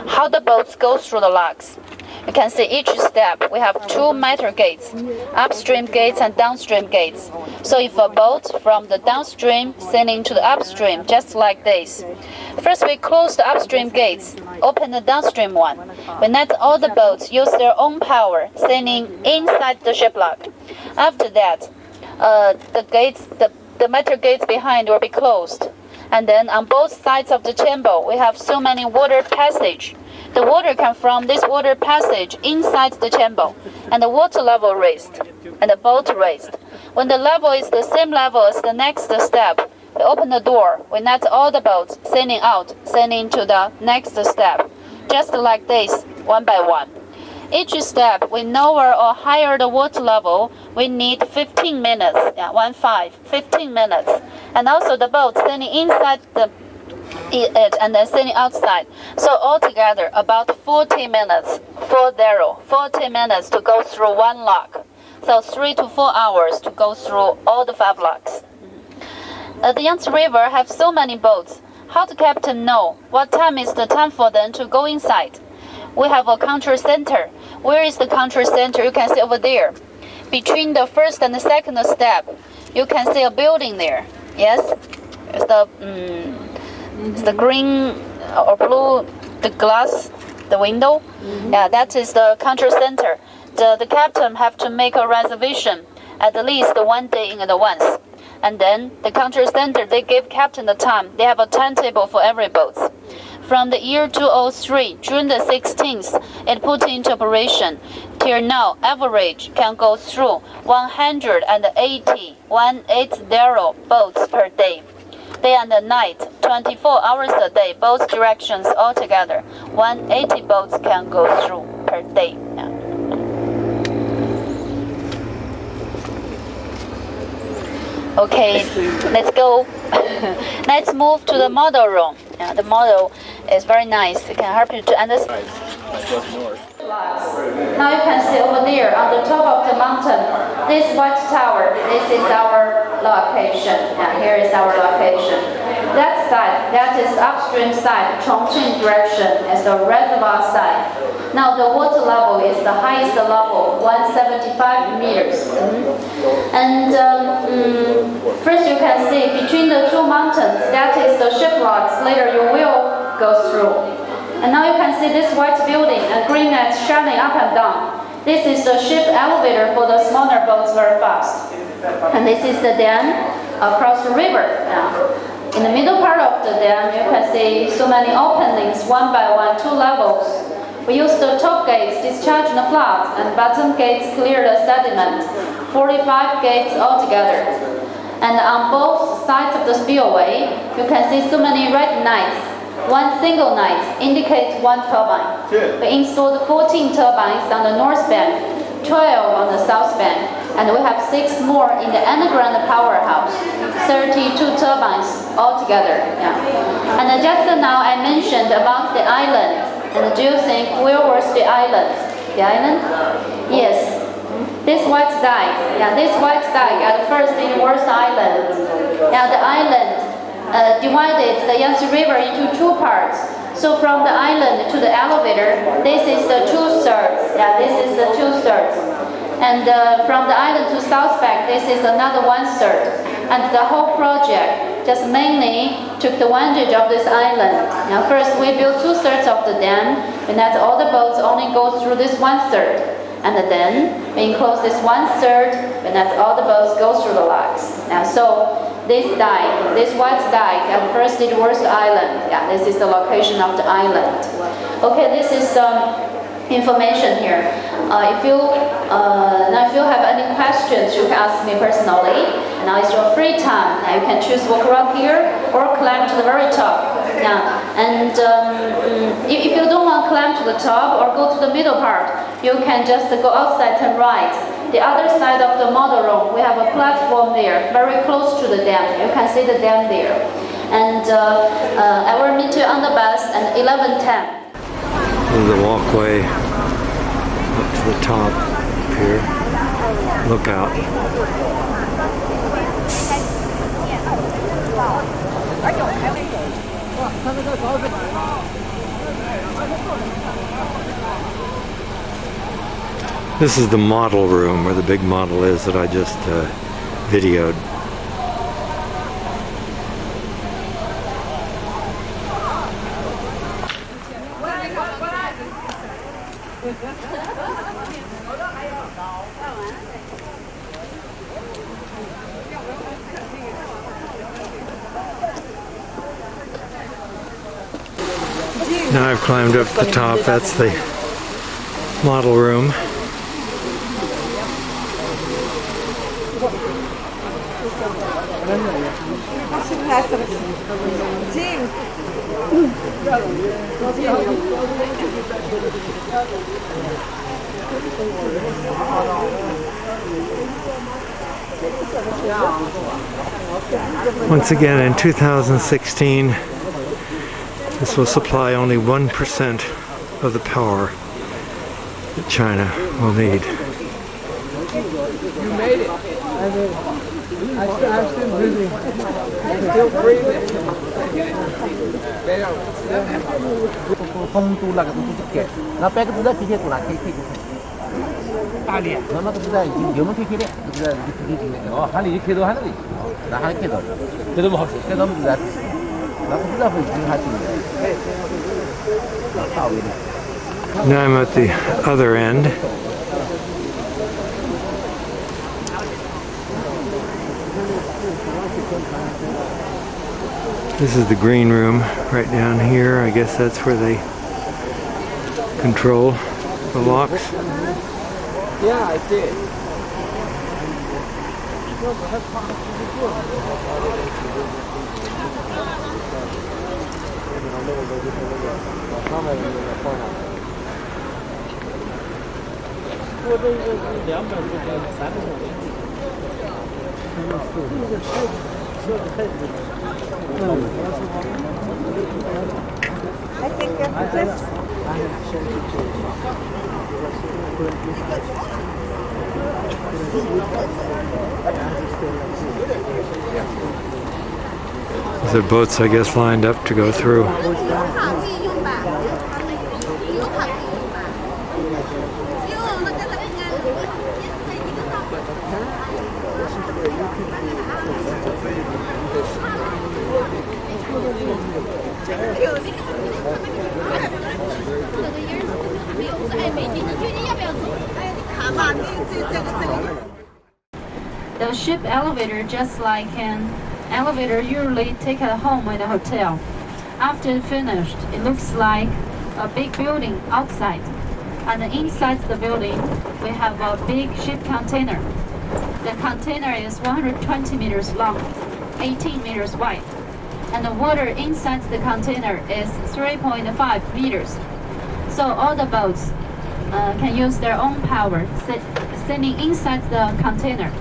How the boats go through the locks. You can see each step, we have 2 meter gates, upstream gates and downstream gates. So if a boat from the downstream sailing to the upstream, just like this. First we close the upstream gates, open the downstream one. We let all the boats use their own power sailing inside the ship lock. After that, the meter gates behind will be closed. And then on both sides of the chamber, we have so many water passage. The water comes from this water passage inside the chamber, and the water level raised, and the boat raised. When the level is the same level as the next step, we open the door. We let all the boats sailing out, sailing to the next step, just like this, one by one. Each step, we lower or higher the water level, we need 15 minutes, 15 minutes. And also the boat sailing inside eat it and then sitting outside. So altogether about 40 minutes, 40 minutes to go through one lock. So 3 to 4 hours to go through all the 5 locks. The Yangtze River have so many boats. How the captain know what time is the time for them to go inside? We have a control center. Where is the control center? You can see over there. Between the first and the second step, you can see a building there. Yes? It's the green or blue, the glass, the window. Yeah, that is the control center. The captain have to make a reservation at least 1 day in advance. And then the control center, they give captain the time. They have a timetable for every boat. From the year 2003, June the 16th, it put into operation. Till now, average can go through 180 boats per day. Day and night, 24 hours a day, both directions altogether. 180 boats can go through per day. Yeah. Okay, let's go. Let's move to the model room. Yeah, the model is very nice. It can help you to understand. Now you can see over there on the top of the mountain, this white tower, this is our location. Yeah, here is our location. That side, that is upstream side, Chongqing direction, is the reservoir side. Now the water level is the highest level, 175 meters. And first you can see between the 2 mountains, that is the ship locks. Later you will go through. And now you can see this white building and green lights shining up and down. This is the ship elevator for the smaller boats very fast. And this is the dam across the river. In the middle part of the dam, you can see so many openings, 1 by 1, 2 levels. We use the top gates discharge the flood and bottom gates clear the sediment. 45 gates altogether. And on both sides of the spillway, you can see so many red lights. 1 single light indicates 1 turbine. We installed 14 turbines on the north bank, 12 on the south bank, and we have 6 more in the underground powerhouse. 32 turbines altogether. Yeah. And just now I mentioned about the island. And do you think where was the island? The island? Yes. This white dike. Yeah, this white dike at first it was island. Yeah, the island divided the Yangtze River into 2 parts. So from the island to the elevator, this is the 2/3. Yeah, this is the 2/3. And from the island to South Bank, this is another 1/3. And the whole project just mainly took the advantage of this island. Now first we built 2/3 of the dam, and that all the boats only go through this 1/3. And then we enclose this 1/3, and that all the boats go through the locks. Now so this dike, this white dike, at first it was the island. Yeah, this is the location of the island. Okay, this is the information here. If you have any questions, you can ask me personally. Now it's your free time. Now you can choose walk around here or climb to the very top. Yeah, and if you don't want to climb to the top or go to the middle part, you can just go outside and right. The other side of the model room, we have a platform there, very close to the dam. You can see the dam there. And I will meet you on the bus at 11:10. There's a walkway up to the top here. Look out. This is the model room where the big model is that I just videoed. Now I've climbed up the top. That's the model room. Once again in 2016, This will supply only 1% of the power that China will need. You made it. I made it. I'm still breathing. I'm still breathing. phong tu là cái tu kẹt nó bé cái tu đất kia của là cái ta liền nó cái tu đất nhiều nó cái đấy cái 하니 이렇게도 하는 거 나 하는 게도 그래도 뭐 없어 그래도 나 tu đất phải 하지 Now I'm at the other end. This is the green room right down here. I guess that's where they control the locks. Yeah, I did. I think this. These are boats, I guess, lined up to go through. The ship elevator, just like an elevator usually take at home in a hotel. After finished, it looks like a big building outside. And inside the building, we have a big ship container. The container is 120 meters long, 18 meters wide. And the water inside the container is 3.5 meters. So all the boats can use their own power sitting inside the container.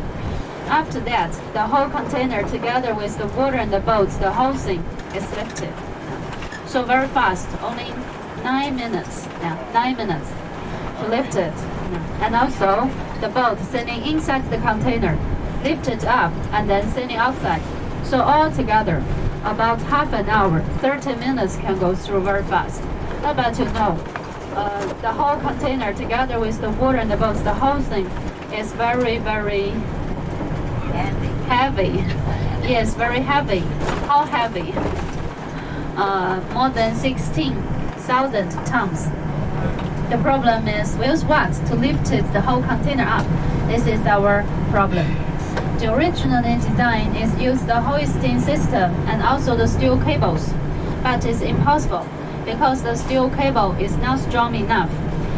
After that, the whole container together with the water and the boats, the whole thing is lifted. So very fast, only 9 minutes. 9 minutes to lift it. And also, the boat sitting inside the container, lifted up and then sitting outside. So all together, about half an hour, 30 minutes can go through very fast. Not bad to know. The whole container together with the water and the boats, the whole thing is very, very heavy. Yes, very heavy. How heavy? More than 16,000 tons. The problem is with what? To lift it, the whole container up. This is our problem. The original design is use the hoisting system and also the steel cables, but it's impossible because the steel cable is not strong enough.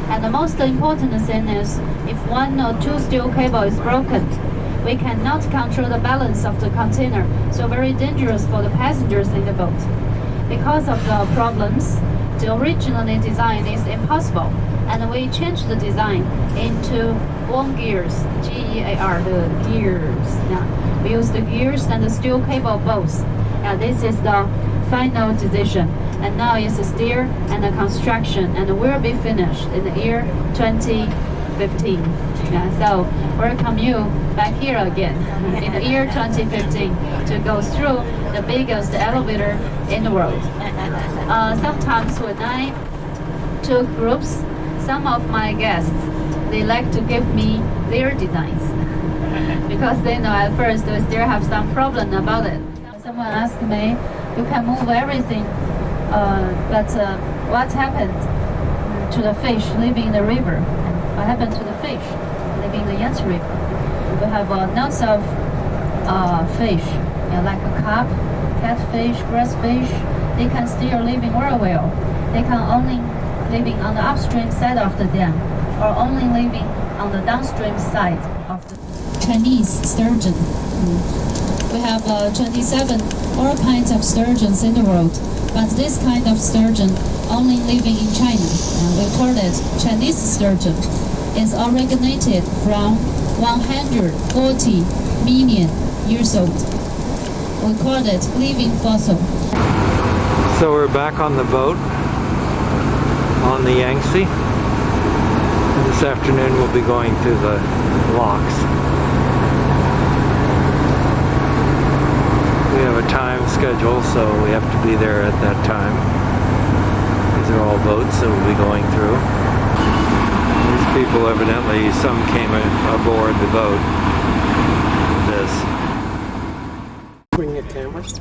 And the most important thing is if one or two steel cable is broken, we cannot control the balance of the container, so very dangerous for the passengers in the boat. Because of the problems, the original design is impossible, and we changed the design into one gears, G-E-A-R, the gears. Yeah. We use the gears and the steel cable both. This is the final decision, and now it's a steer and a construction, and will be finished in the year 2015. So welcome you back here again in the year 2015 to go through the biggest elevator in the world. Sometimes when I took groups, some of my guests, they like to give me their designs because they know at first we still have some problem about it. Someone asked me, you can move everything, but what happened to the fish living in the river? What happened to the fish living in the Yangtze River? We have lots of fish, like a carp, catfish, grassfish. They can still living very well. They can only living on the upstream side of the dam, or only living on the downstream side of the Chinese sturgeon. We have 27 all kinds of sturgeons in the world, but this kind of sturgeon only living in China. We call it Chinese sturgeon. It's originated from 140 million years old. We call it living fossil. So we're back on the boat on the Yangtze. And this afternoon we'll be going through the locks. We have a time schedule, so we have to be there at that time. These are all boats that we'll be going through. These people evidently, some came aboard the boat.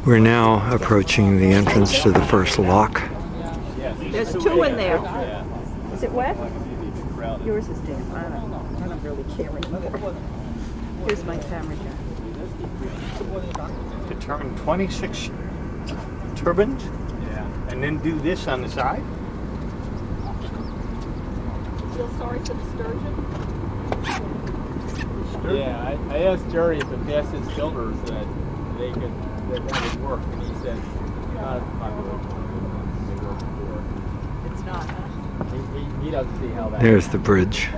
We're now approaching the entrance to the first lock. There's two in there. Is it wet? Yours is damp. I don't really care anymore. Here's my camera here. To turn 26 turbines? Yeah. And then do this on the side? Feel sorry for the sturgeon? Yeah, I asked Jerry if it passed his filters that that would work, and he said, not popular. They work for. It's not, huh? He doesn't see how that. There's the bridge.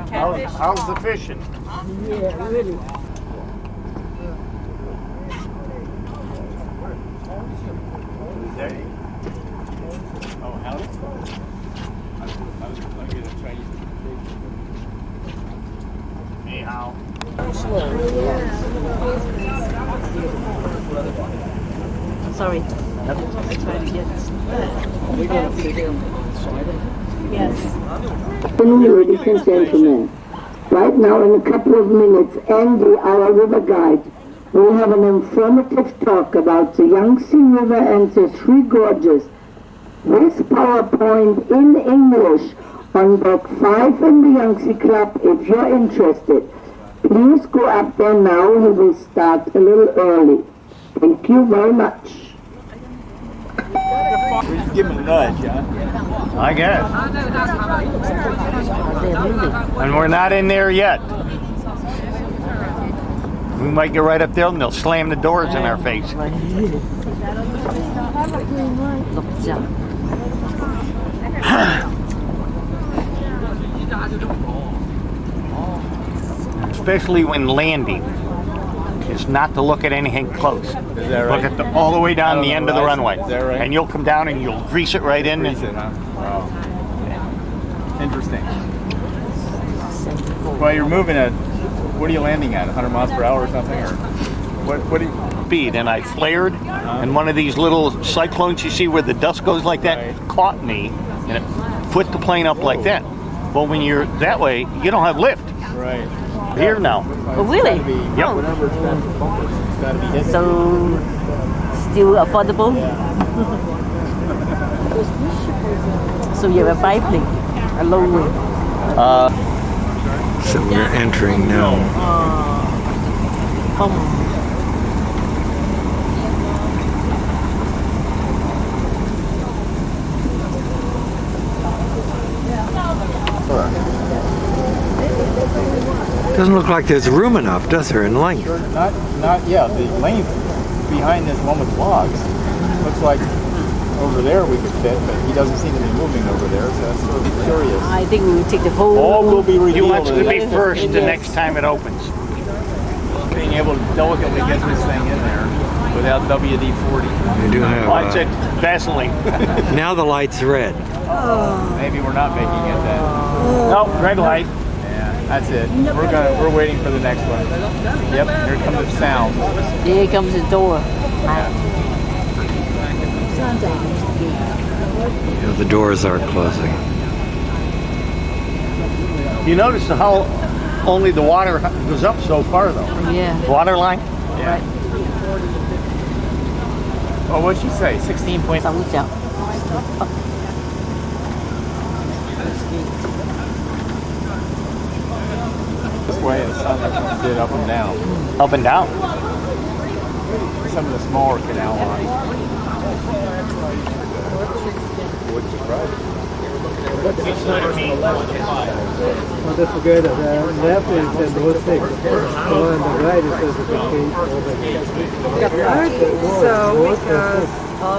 How's the fishing? Yeah, really. Oh, howdy. I was going to try to use the Hey, how? Sorry. I try to get Yes. Ladies and gentlemen, right now in a couple of minutes, Andy, our river guide, will have an informative talk about the Yangtze River and the Three Gorges with PowerPoint in English on Dock 5 in the Yangtze Club if you're interested. Please go up there now. He will start a little early. Thank you very much. We just give him a nudge, huh? I guess. And we're not in there yet. We might get right up there and they'll slam the doors in our face. Especially when landing, is not to look at anything close. Is that right? Look at all the way down the end of the runway. Is that right? And you'll come down and you'll grease it right in. Grease it, huh? Wow. Interesting. Well, you're moving at, what are you landing at, 100 miles per hour or something? Or what do you... Speed, and I flared, and one of these little cyclones you see where the dust goes like that caught me, and it put the plane up like that. Well, when you're that way, you don't have lift. Right. Here now. Oh, really? Yep. Whatever it's got to be hit. So, still affordable? So you have a biplane, a low wing. So we're entering now. Doesn't look like there's room enough, does there, in length? Not yeah. The length behind this one with logs looks like over there we could fit, but he doesn't seem to be moving over there, so that's sort of curious. I think we will take the whole... All will be revealed. You want to be first the next time it opens. Being able to delicately get this thing in there without WD-40. We do have... Oh, it's a Vaseline. Now the light's red. Maybe we're not making it then. Nope, red light. Yeah, that's it. We're waiting for the next one. Yep, here comes the sound. Here comes the door. You know, the doors are closing. You notice how only the water goes up so far, though. Yeah. Water line? Yeah. Oh, what'd she say? 16 point. This way, it sounds like it did up and down. Up and down. Some of the smaller canal lines. What's the Not to forget that the left is the North Six, the one on the right is the cave over here. So, because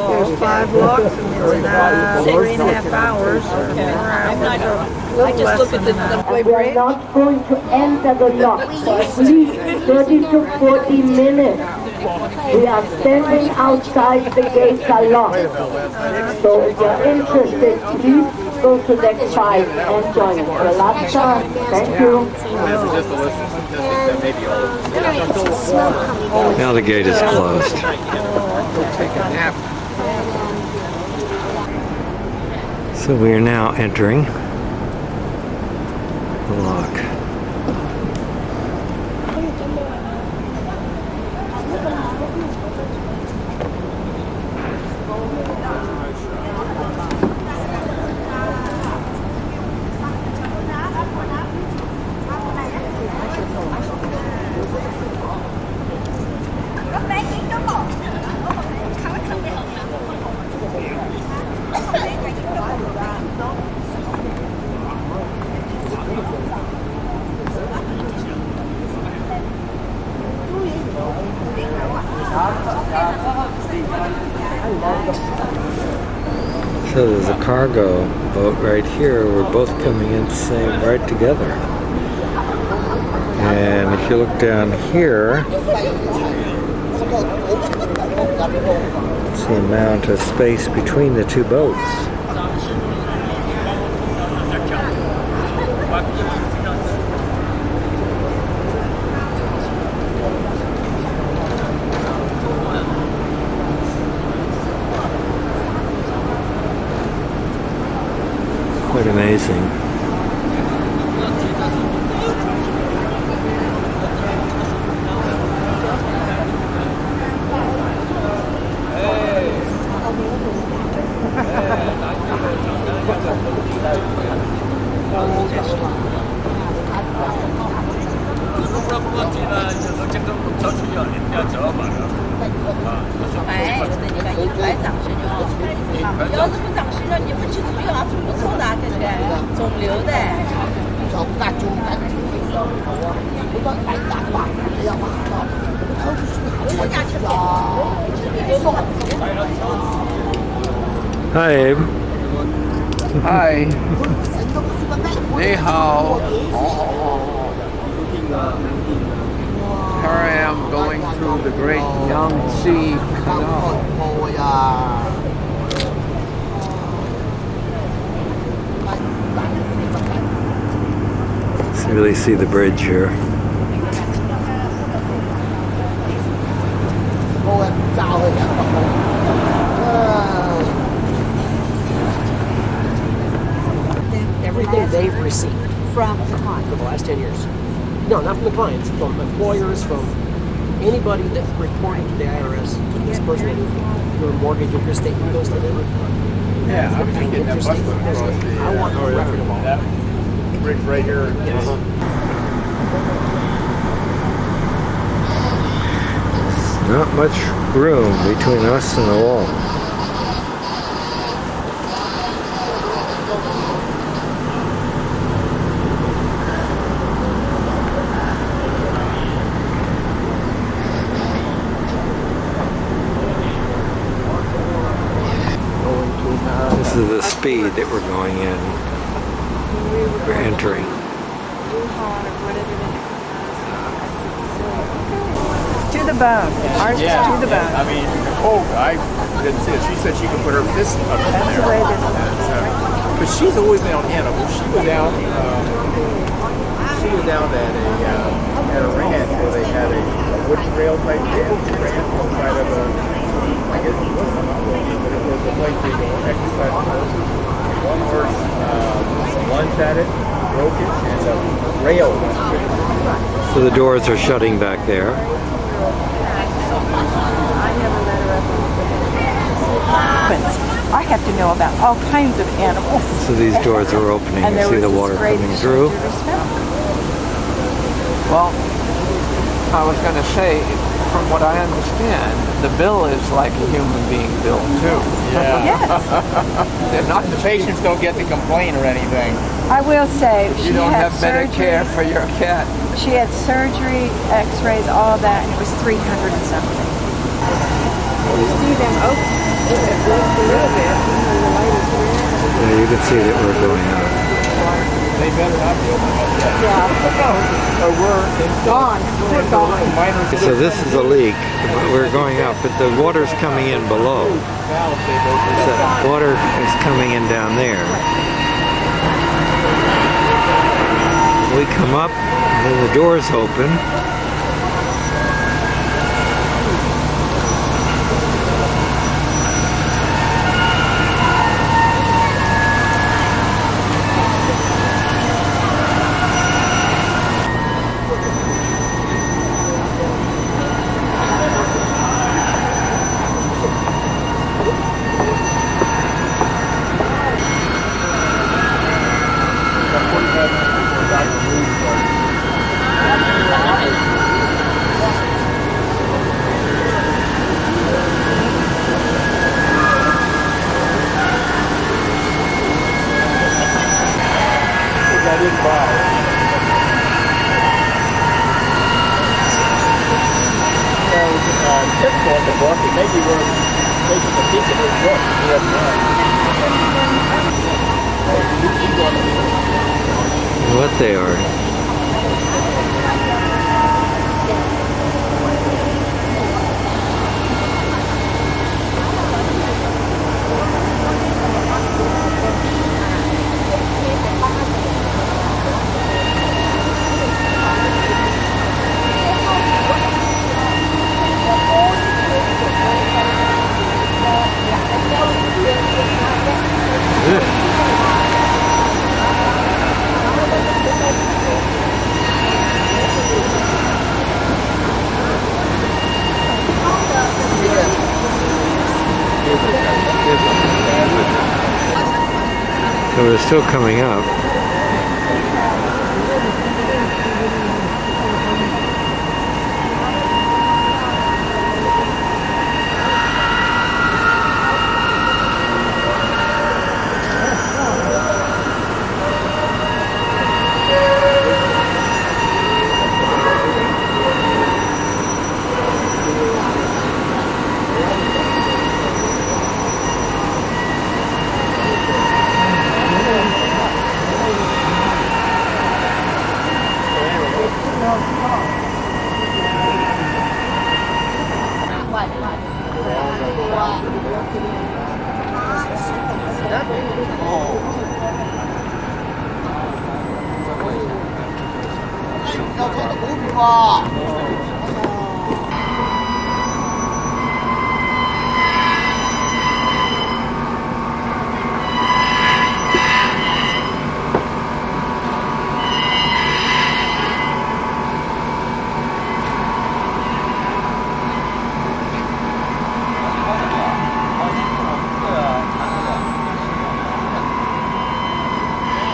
there's 5 locks and it's 3.5 hours, or 4 hours, a little less than that. We are not going to enter the lock for at least 30 to 40 minutes. We are standing outside, the gates are locked. So if you're interested, please go to deck 5 and join us. For last time, thank you. Now the gate is closed. So we are now entering the lock. So there's a cargo boat right here. We're both coming in same right together. And if you look down here, it's the amount of space between the two boats. Quite amazing. Hi, Abe. Hi. Ni hao. Here I am going through the great Yangtze Canal. You really see the bridge here. Everything they've received from the client for the last 10 years. No, not from the clients, from employers, from anybody that reported to the IRS, this person, your mortgage interest statement goes to them. Yeah, I'm thinking that must have across the, I want a record of all that bridge right here. Yes. Not much room between us and the wall. This is the speed that we're going in. We're entering. To the bone. Ours is to the bone. I mean, Nicole, I didn't see it. She said she could put her fist up in That's there. the way this is. But she's always been on animals. She was out. She was out at a ranch where they had a wooden rail type ranch inside of a. I guess it wasn't a but it was a place where you could exercise the horses. One horse lunged at it, broke it, and the rail went through it. So the doors are shutting back there. I have to know about all kinds of animals. So these doors are opening. And You see the water coming through. Well, I was going to say, from what I understand, the bill is like a human being bill too. Yeah. They're not The patients don't get to complain or anything. I will say, she You don't had have Medicare for your cat. She had surgery, x-rays, all that, and it was $300 and something. You see them open. Yeah, you can see that we're going up. They better not be open up yet. Yeah. Or we're Gone. We're gone. So this is a leak. We're going up, but the water's coming in below. The water is coming in down there. We come up, and then the doors open. Typical in the book, it may be worth taking a peek at his book. He has none. What they are. So we're still coming up.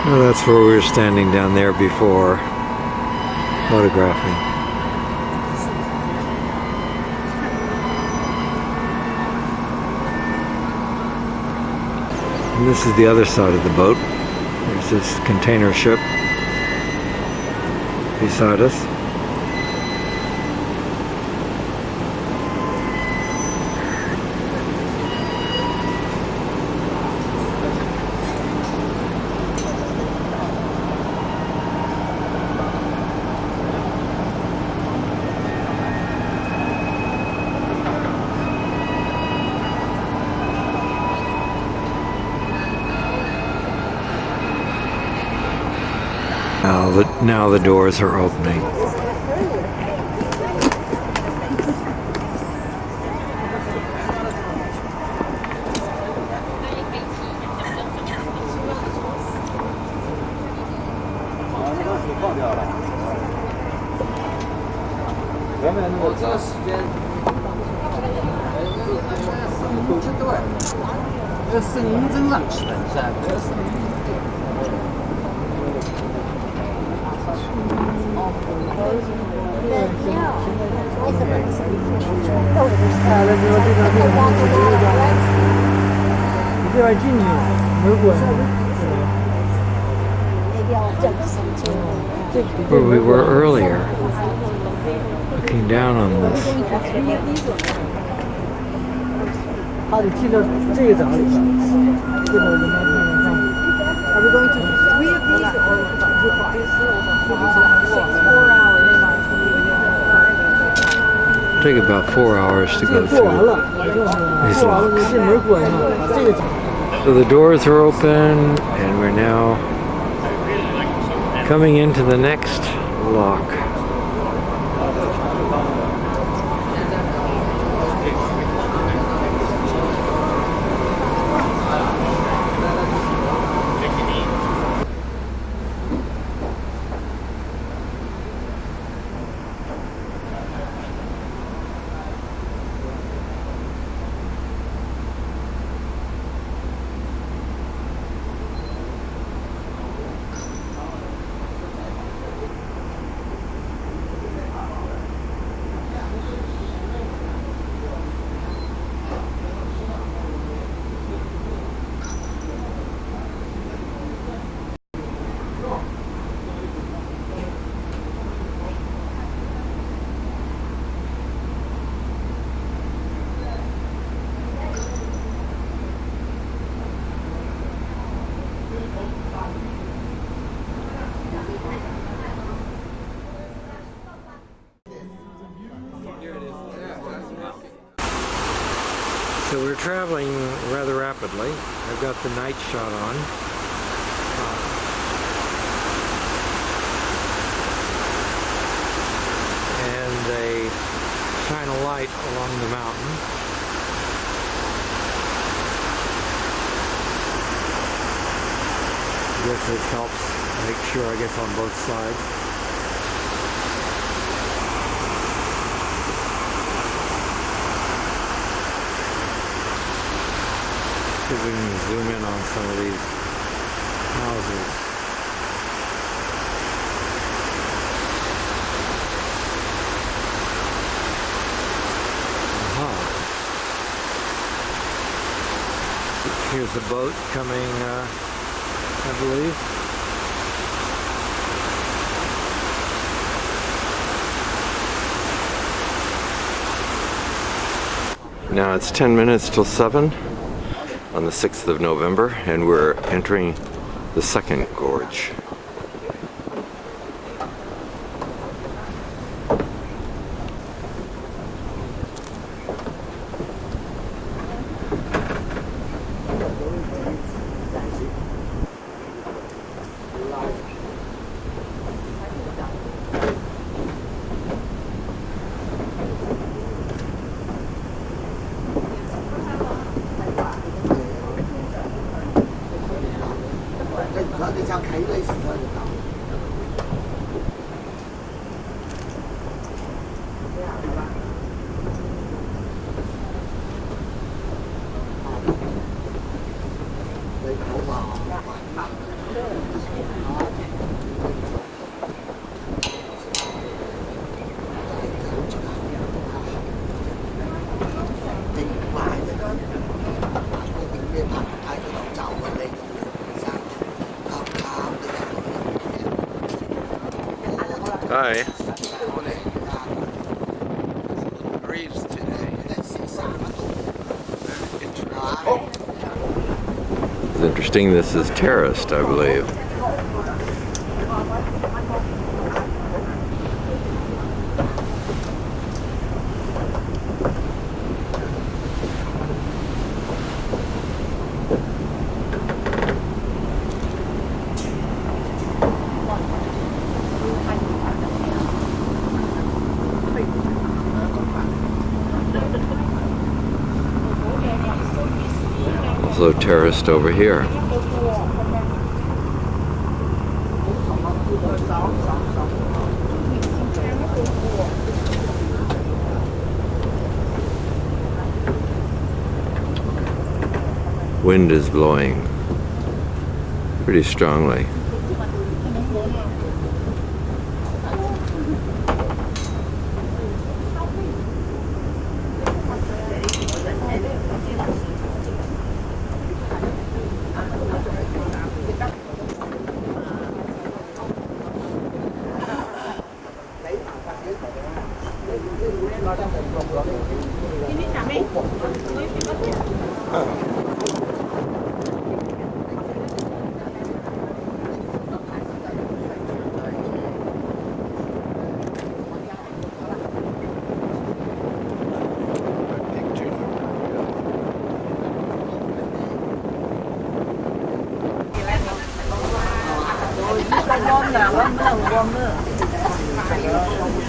Well, that's where we were standing down there before, photographing. And this is the other side of the boat. There's this container ship beside us. Now the doors are opening. Where we were earlier, looking down on this. 他得去到这个岛里边，这个人家Are we going to three of these or Take about 4 hours to go through these locks. So the doors are open, and we're now coming into the next lock. So we're traveling rather rapidly. I've got the night shot on. And they shine a light along the mountain. I guess it helps make sure, I guess, on both sides. See if we can zoom in on some of these houses. Here's the boat coming, I believe. Now it's 10 minutes till 7 on the 6th of November, and we're entering the second gorge. Hi. It's interesting, this is Terraced, I believe. Also terraced over here. Wind is blowing pretty strongly.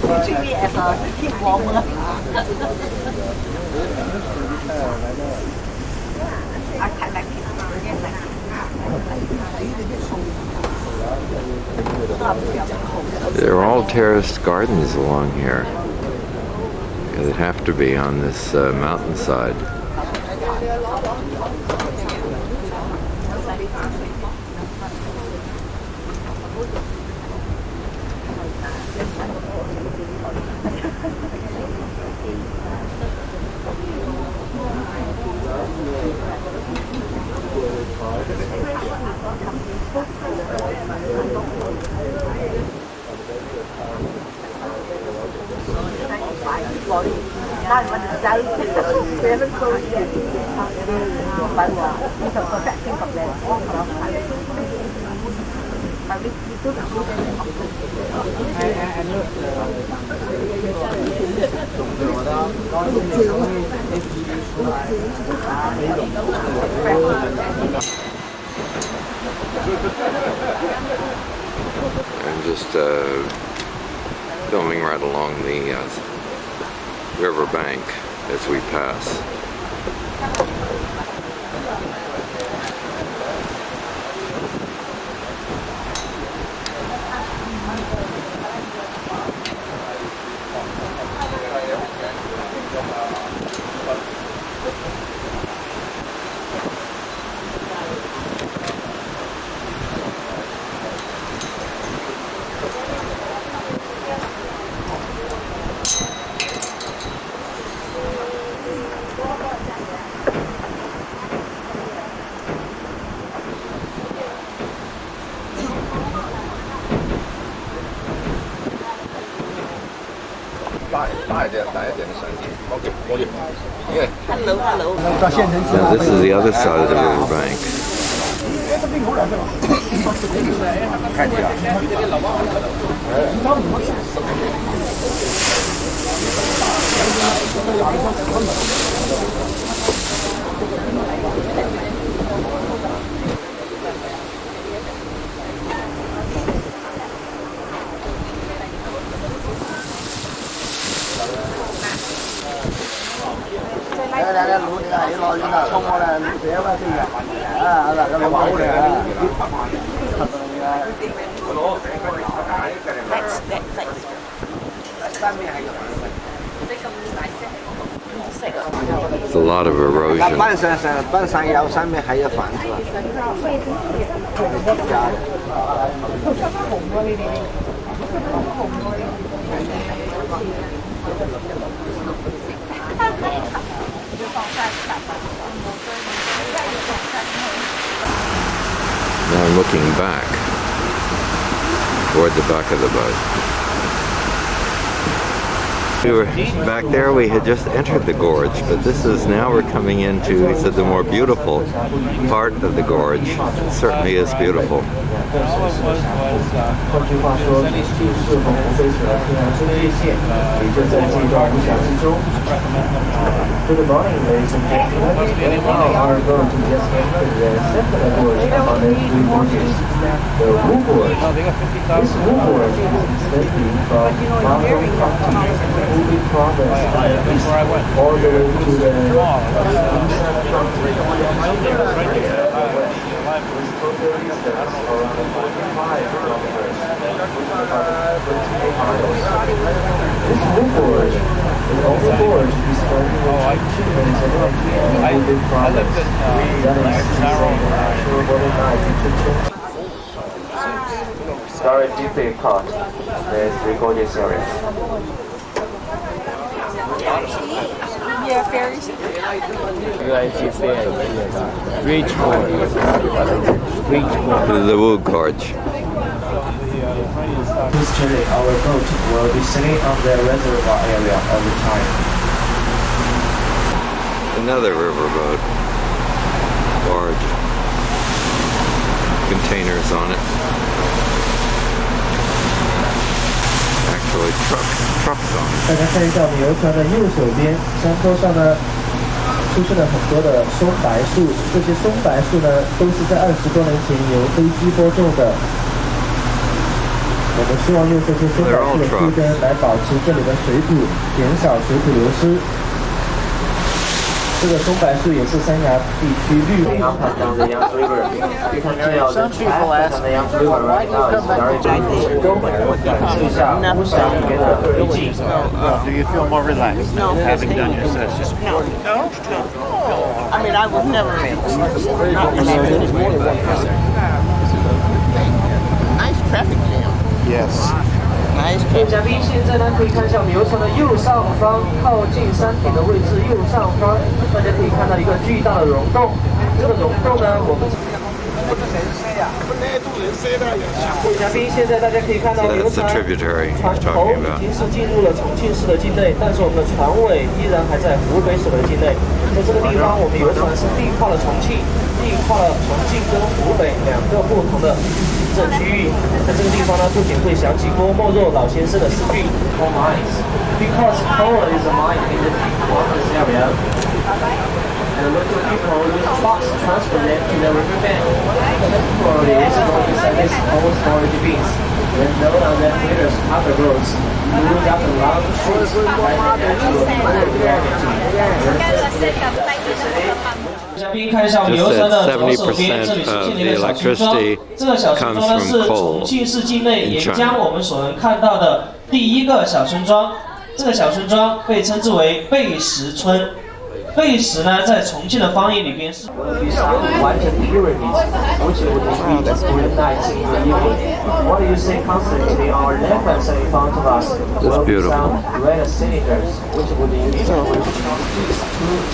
Teaching me as a heat warmer. I quite like it. There are all terraced gardens along here. It'd have to be on this mountainside. I'm just filming right along the river bank as we pass. Now this is the other side of the river bank. It's a lot of erosion. Now I'm looking back toward the back of the boat. We were back there, we had just entered the gorge, but this is now we're coming into, he said, the more beautiful part of the gorge. It certainly is beautiful. Good morning, ladies and gentlemen. We are going to just enter the second gorge on the Three Gorges, the Wu Gorge. This Wu Gorge is extending from Yangtze River province all the way to the This Wu Gorge, the only gorge is starting with achievements and Wu province. Very deeply caught the Three Gorges area. Yeah, ferries. The Wu Gorge. This journey, our boat will be sitting on the reservoir area all the time. Another riverboat. Large. Containers on it. Actually, trucks on it. 大家看到游船的右手边，山坡上呢出现了很多的松柏树，这些松柏树呢都是在20多年前由飞机播种的。我们希望用这些修改后的树根来保持这里的水土，减少水土流失。这个松柏树也是三峡地区绿林。Down the Yangtze River, you can tell the traffic on the Yangtze River right now is very busy. 就像乌峡里面的Eugene. Do you feel more relaxed now, having done your session? No. I mean, I was never Nice traffic jam. Yes. 嘉宾现在呢可以看一下我们游船的右上方，靠近山顶的位置右上方，大家可以看到一个巨大的溶洞。这个溶洞呢，我们嘉宾现在大家可以看到游船船头已经是进入了重庆市的境内，但是我们的船尾依然还在湖北省的境内。在这个地方，我们游船是地跨了重庆，地跨了重庆跟湖北两个不同的行政区域。在这个地方呢，不仅会想起郭沫若老先生的诗句 "Coal mines", because coal is a mine in the deep waters area. The local people use trucks to transfer them to the riverbank. Temporarily, it's going to send these coal storage bins. When no other traders other roads, move up the long streets by the natural Just said 70% of the electricity comes from coal 重庆市境内 in 沿江 China. 我们所能看到的第一个小村庄。这个小村庄被称之为贝石村。贝石呢，在重庆的方言里边是。What do you see constantly on our left hand side in front of us? It's beautiful. Some red cylinders, which would indicate to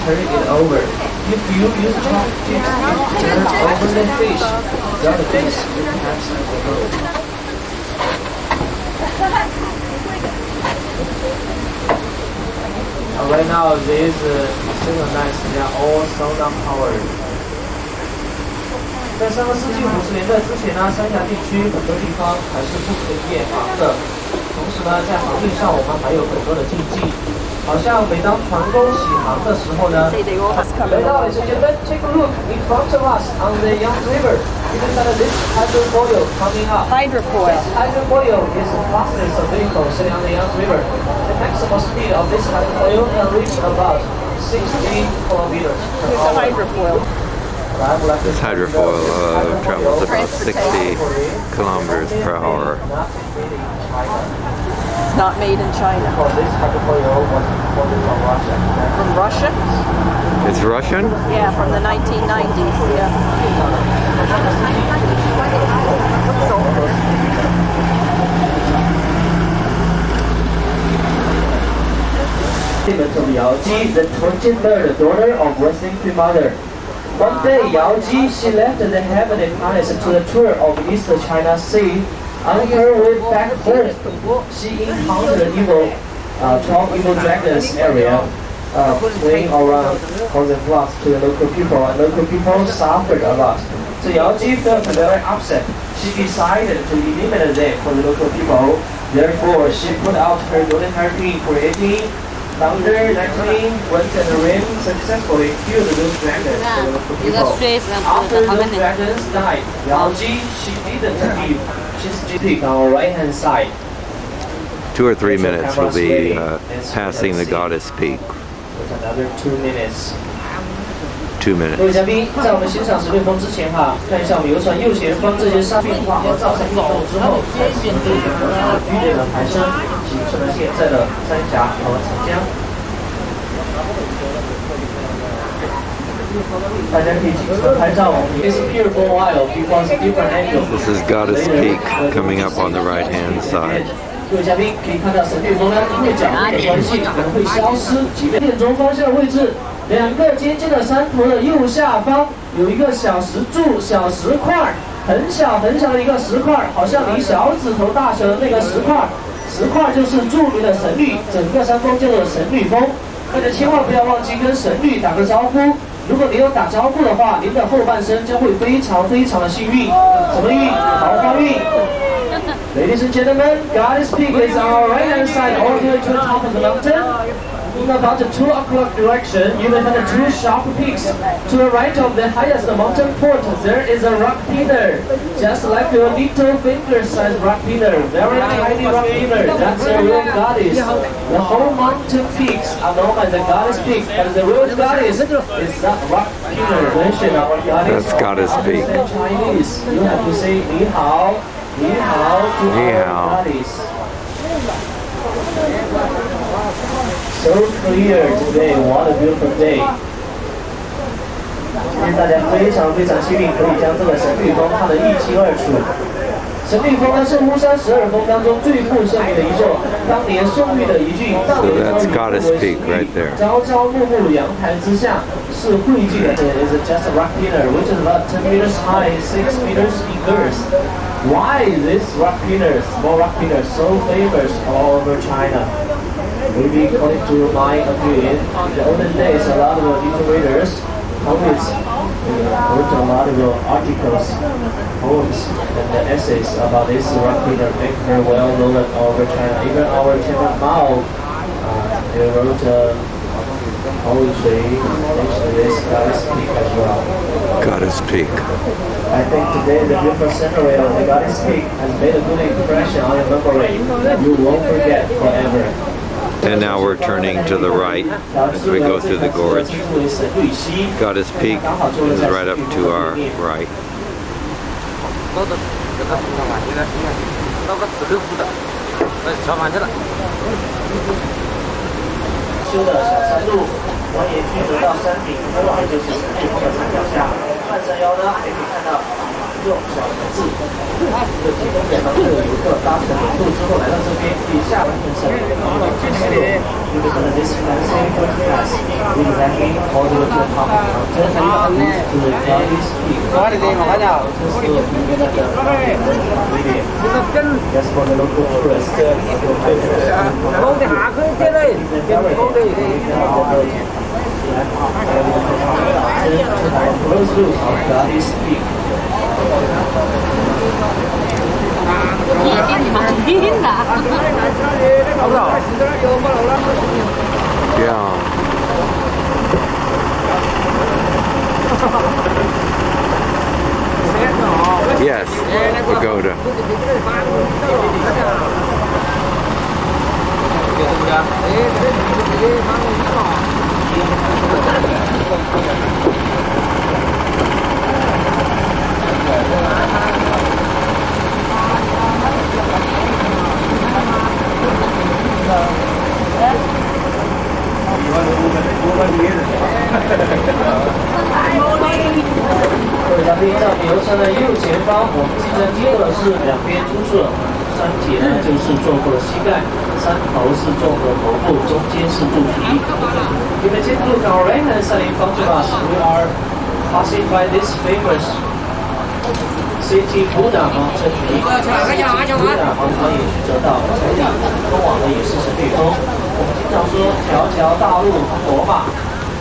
turn it over. If you use chopsticks to turn over the fish, the other fish will capsize the boat. Right now, these synchronized, they are all solar powered. 在上个世纪50年代之前呢，三峡地区很多地方还是不可以夜航的。同时呢，在航运上我们还有很多的禁忌，好像每当船工起航的时候呢，来到了这些 Let's take a look in front of us on the Yangtze River. You can see this hydrofoil coming up. Hydrofoil. This hydrofoil is the fastest vehicle sailing on the Yangtze River. The maximum speed of this hydrofoil can reach about 60 kilometers per hour. It's a hydrofoil. This hydrofoil travels about 60 kilometers per hour. It's not made in China. This hydrofoil was imported from Russia. From Russia? It's Russian? Yeah, from the 1990s. Yeah. Of Yangtze, the 23rd daughter of Western Queen Mother. One day, Yangtze, she left the heavenly palace to the tour of East China Sea. On her way back home, she encountered 12 evil dragons area, playing around, causing loss to the local people, and local people suffered a lot. So Yangtze felt very upset. She decided to eliminate them for the local people. Therefore, she put out her golden harpy, creating thunder, lightning, wind, and rain successfully killed those dragons for the local people. After those dragons died, Yangtze, she didn't leave. She's peak on our right hand side. 2 or 3 minutes we'll be passing the Goddess Peak. With another 2 minutes. 2 minutes. 各位嘉宾，在我们欣赏十六峰之前看一下我们游船右前方这些沙变化和造成运动之后，才形成剧烈的抬升，形成了现在的三峡和长江。大家可以尽情的拍照。It's here for a while because different angles. This is Goddess Peak coming up on the right-hand side. 各位嘉宾可以看到神殿中呢，因为角度的关系可能会消失。即便殿中方向的位置，两个尖尖的山头的右下方有一个小石柱、小石块，很小很小的一个石块，好像你小指头大小的那个石块。石块就是著名的神绿，整个山峰叫做神绿峰。大家千万不要忘记跟神绿打个招呼。如果您有打招呼的话，您的后半生将会非常非常的幸运。什么运？桃花运。Ladies and gentlemen, Goddess Peak is on our right hand side all the way to the top of the mountain. In about 2 o'clock direction, you will find 2 sharp peaks. To the right of the highest mountain point, there is a rock pillar, just like your little finger-sized rock pillar, very tiny rock pillar. That's the real goddess. The whole mountain peaks are known as the goddess peak, but the real goddess is that rock pillar mentioned our goddess. That's Goddess Peak. In Chinese, you have to say Ni Hao, Ni Hao to Ni our hao. goddess. So clear today, what a beautiful day. 今天大家非常幸运，可以将这个神秘峰看得一清二楚。神秘峰呢是巫山12峰当中最负盛名的一座，当年宋玉的一句“当年朝雨不为时宜，朝朝暮暮阳台之下”是汇聚的。It is just a rock pillar, which is about 10 meters high, 6 meters in girth. Why this rock pillar, small rock pillar, so famous all over China? Maybe according to my opinion, in the olden days, a lot of literators, poets, wrote a lot of articles, poems, and essays about this rock pillar, make her well known all over China. Even our Chairman Mao, they wrote poetry next to this Goddess Peak as well. Goddess Peak. I think today the beautiful scenery of the Goddess Peak has made a good impression on your memory. You won't forget forever. And now we're turning to the right as we go through the gorge. Goddess Peak is right up to our right. You Yeah. Yes, pagoda. You may take a look at our right-hand side in front of us. We are passing by this famous city Buddha mountain peak. Buddha 黄河也是折到头顶，通往的也是神秘峰。我们经常说条条大路通罗马，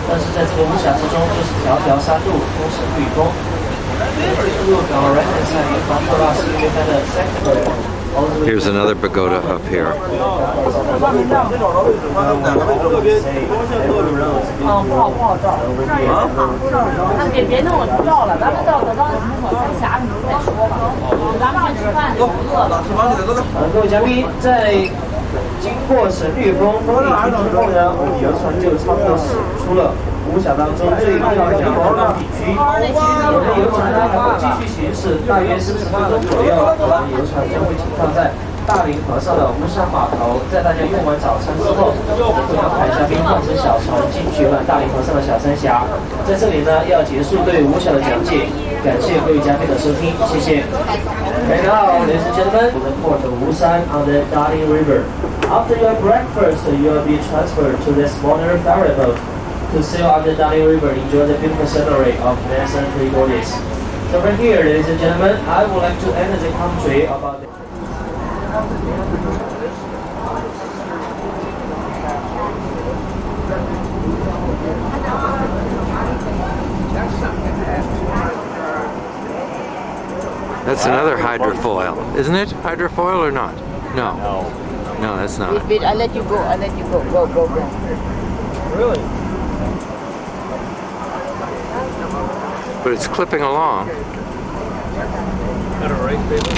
但是在这个巫峡之中，就是条条山路通神秘峰。Take a look at our right-hand side in front of us. You may find a second. Here's another pagoda up here. Wu峡当中最漂亮的地区，我们游船呢还会继续行驶，大约40分钟左右，我们游船将会停靠在大林河上的巫山码头。在大家用完早餐之后，我们会安排嘉宾换乘小船进去玩大林河上的小三峡。在这里呢，要结束对巫峡的讲解，感谢各位嘉宾的收听，谢谢。And now, ladies and gentlemen, the port of Wusan on the Darling River. After your breakfast, you will be transferred to the smaller ferry boat to sail on the Darling River, enjoy the beautiful scenery of Nelson Three Gorges. So right here, ladies and gentlemen, I would like to enter the country about the That's another hydrofoil, isn't it? Hydrofoil or not? No. No, that's not. Wait, I'll let you go. Go. Really? But it's clipping along. Got a race, baby.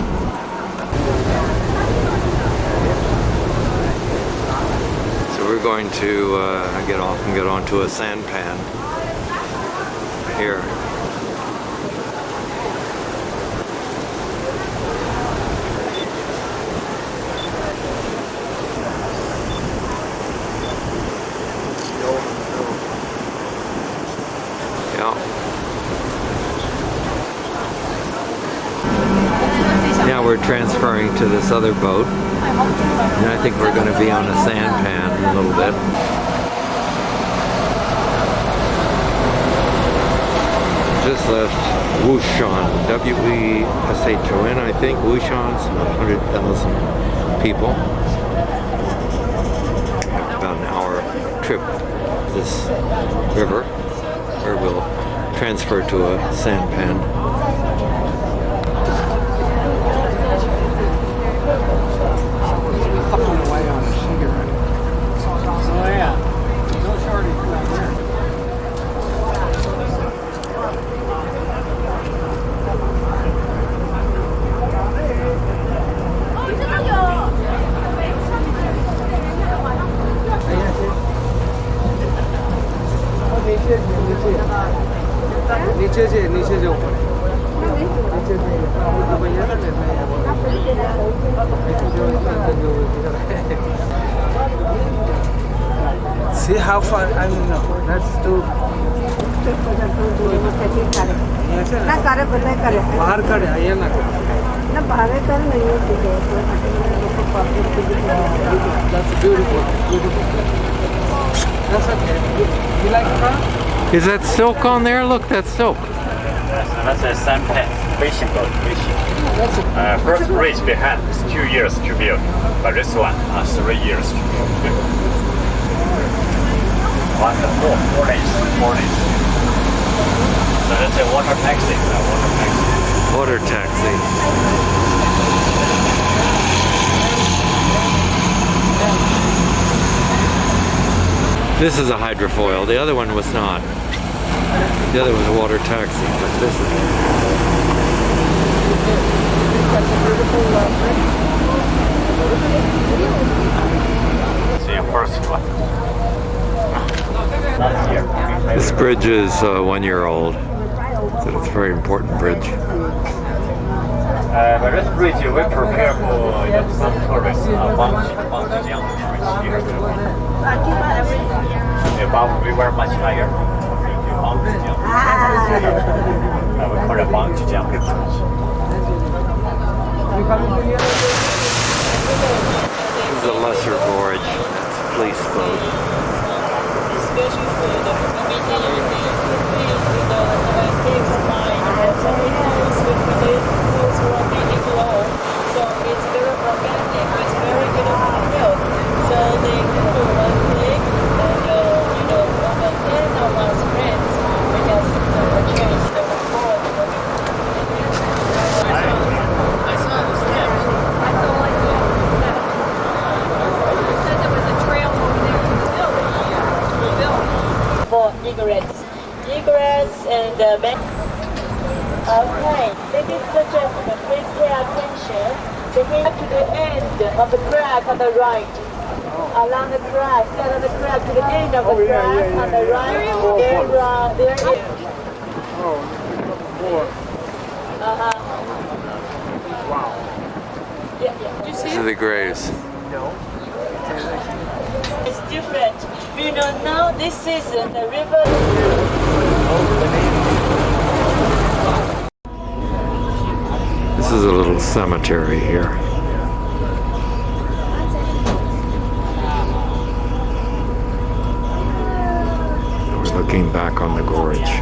So we're going to get off and get onto a sampan here. Now we're transferring to this other boat, and I think we're going to be on a sampan in a little bit. Just left Wushon, W-E-S-H-O-N, I think. Wushon's 100,000 people. About an hour trip this river, where we'll transfer to a sampan. See how far, I don't know, that's too... बाहर खड़े आइए ना That's beautiful, beautiful. That's okay. You like it? Is that silk on there? Look, that's silk. That's a Sampan fishing boat. First bridge behind is 2 years to build, but this one 3 years to build. One, 4 days. So that's a water taxi. Water taxi. This is a hydrofoil. The other one was not. The other was a water taxi, but this is. See your first one. This bridge is 1 year old, so it's a very important bridge. But this bridge we prepare for some tourists. Above river much higher. We call it bungee jumping bridge. This is a lesser gorge. That's a police boat. Egrets and okay, ladies and gentlemen, please pay attention. Begin to the end of the track on the right. Along the track, stand on the track to the end of the track on the right. There is. Wow. Yeah. You see? These are the graves. No. It's different. You know, now this season the river. This is a little cemetery here. We're looking back on the gorge.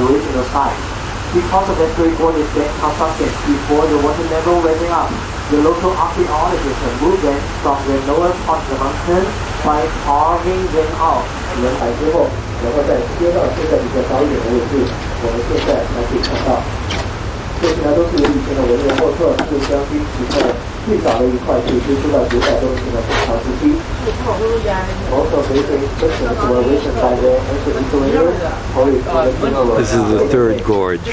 original site. Because of the Three Gorges Dam construction before the water level rising up, the local archaeologists removed them from the lower part of the mountain by carving them out. 人来之后，然后再接到现在比较高一点的位置，我们现在才可以看到。这些呢都是以前的文人墨客是将军时代最早的一块可以追溯到900多年前的唐朝时期。Also, basically, were written by the ancient Krikorian poet. This is the third gorge,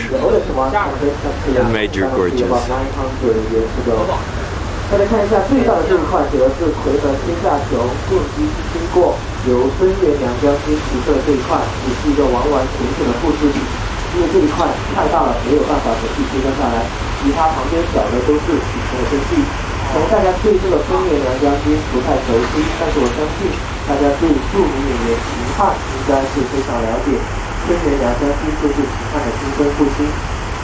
the major gorges. 大家看一下最大的这一块，指的是魁门天下雄进击经过由孙元良将军提出的这一块，只是一个完完全全的复制品。因为这一块太大了，没有办法仔细贴合下来，其他旁边小的都是以前的真迹。可能大家对这个孙元良将军不太熟悉，但是我相信大家对著名演员秦汉应该是非常了解。孙元良将军就是秦汉的亲生父亲。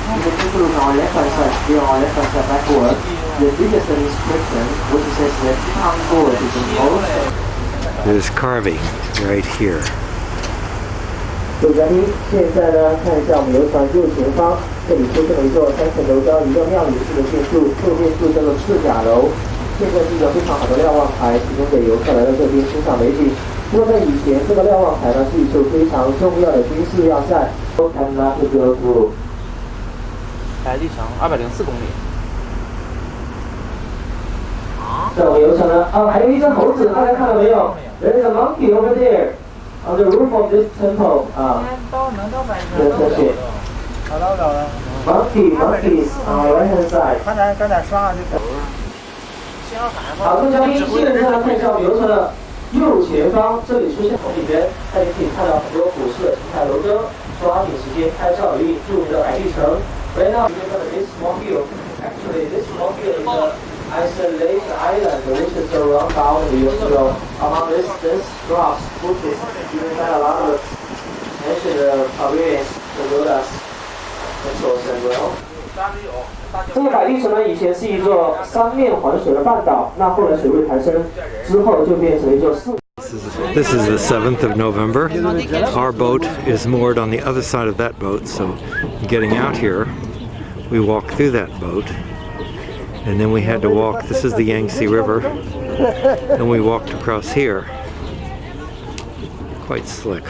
You can take a look on our left hand side, here on our left hand side backward. The biggest inscription, which says that Wu Gorge is enclosed. There's carving right here. 各位嘉宾，现在呢，看一下我们游船右前方，这里出现了一座3层楼高、一个庙宇式的建筑，这个建筑叫做赤甲楼。现在是一个非常好的瞭望台，提供给游客来到这边欣赏美景。不过在以前，这个瞭望台呢是一处非常重要的军事要塞。And not to go through. 海里长204公里。在我们游船呢，还有一只猴子，大家看到没有 ？There is a monkey over there on the roof of this temple. monkeys on the right hand side. 赶点刷就走。好，各位嘉宾，现在呢看一下我们游船的右前方，这里出现红里边，大家可以看到很多古式的青彩楼灯，抓紧时间拍照留意著名的白帝城。Right now, we're going to this small hill. Actually, this small hill is an isolated island which is around bound years ago. Among this rocks, bushes, you can find a lot of ancient pavilions, pagodas, temples as well. 这个白帝城呢，以前是一座三面环水的半岛，那后来水位抬升之后，就变成了一座4。This is the 7th of November. Our boat is moored on the other side of that boat, so getting out here, we walk through that boat, and then we had to walk, this is the Yangtze River, and we walked across here. Quite slick.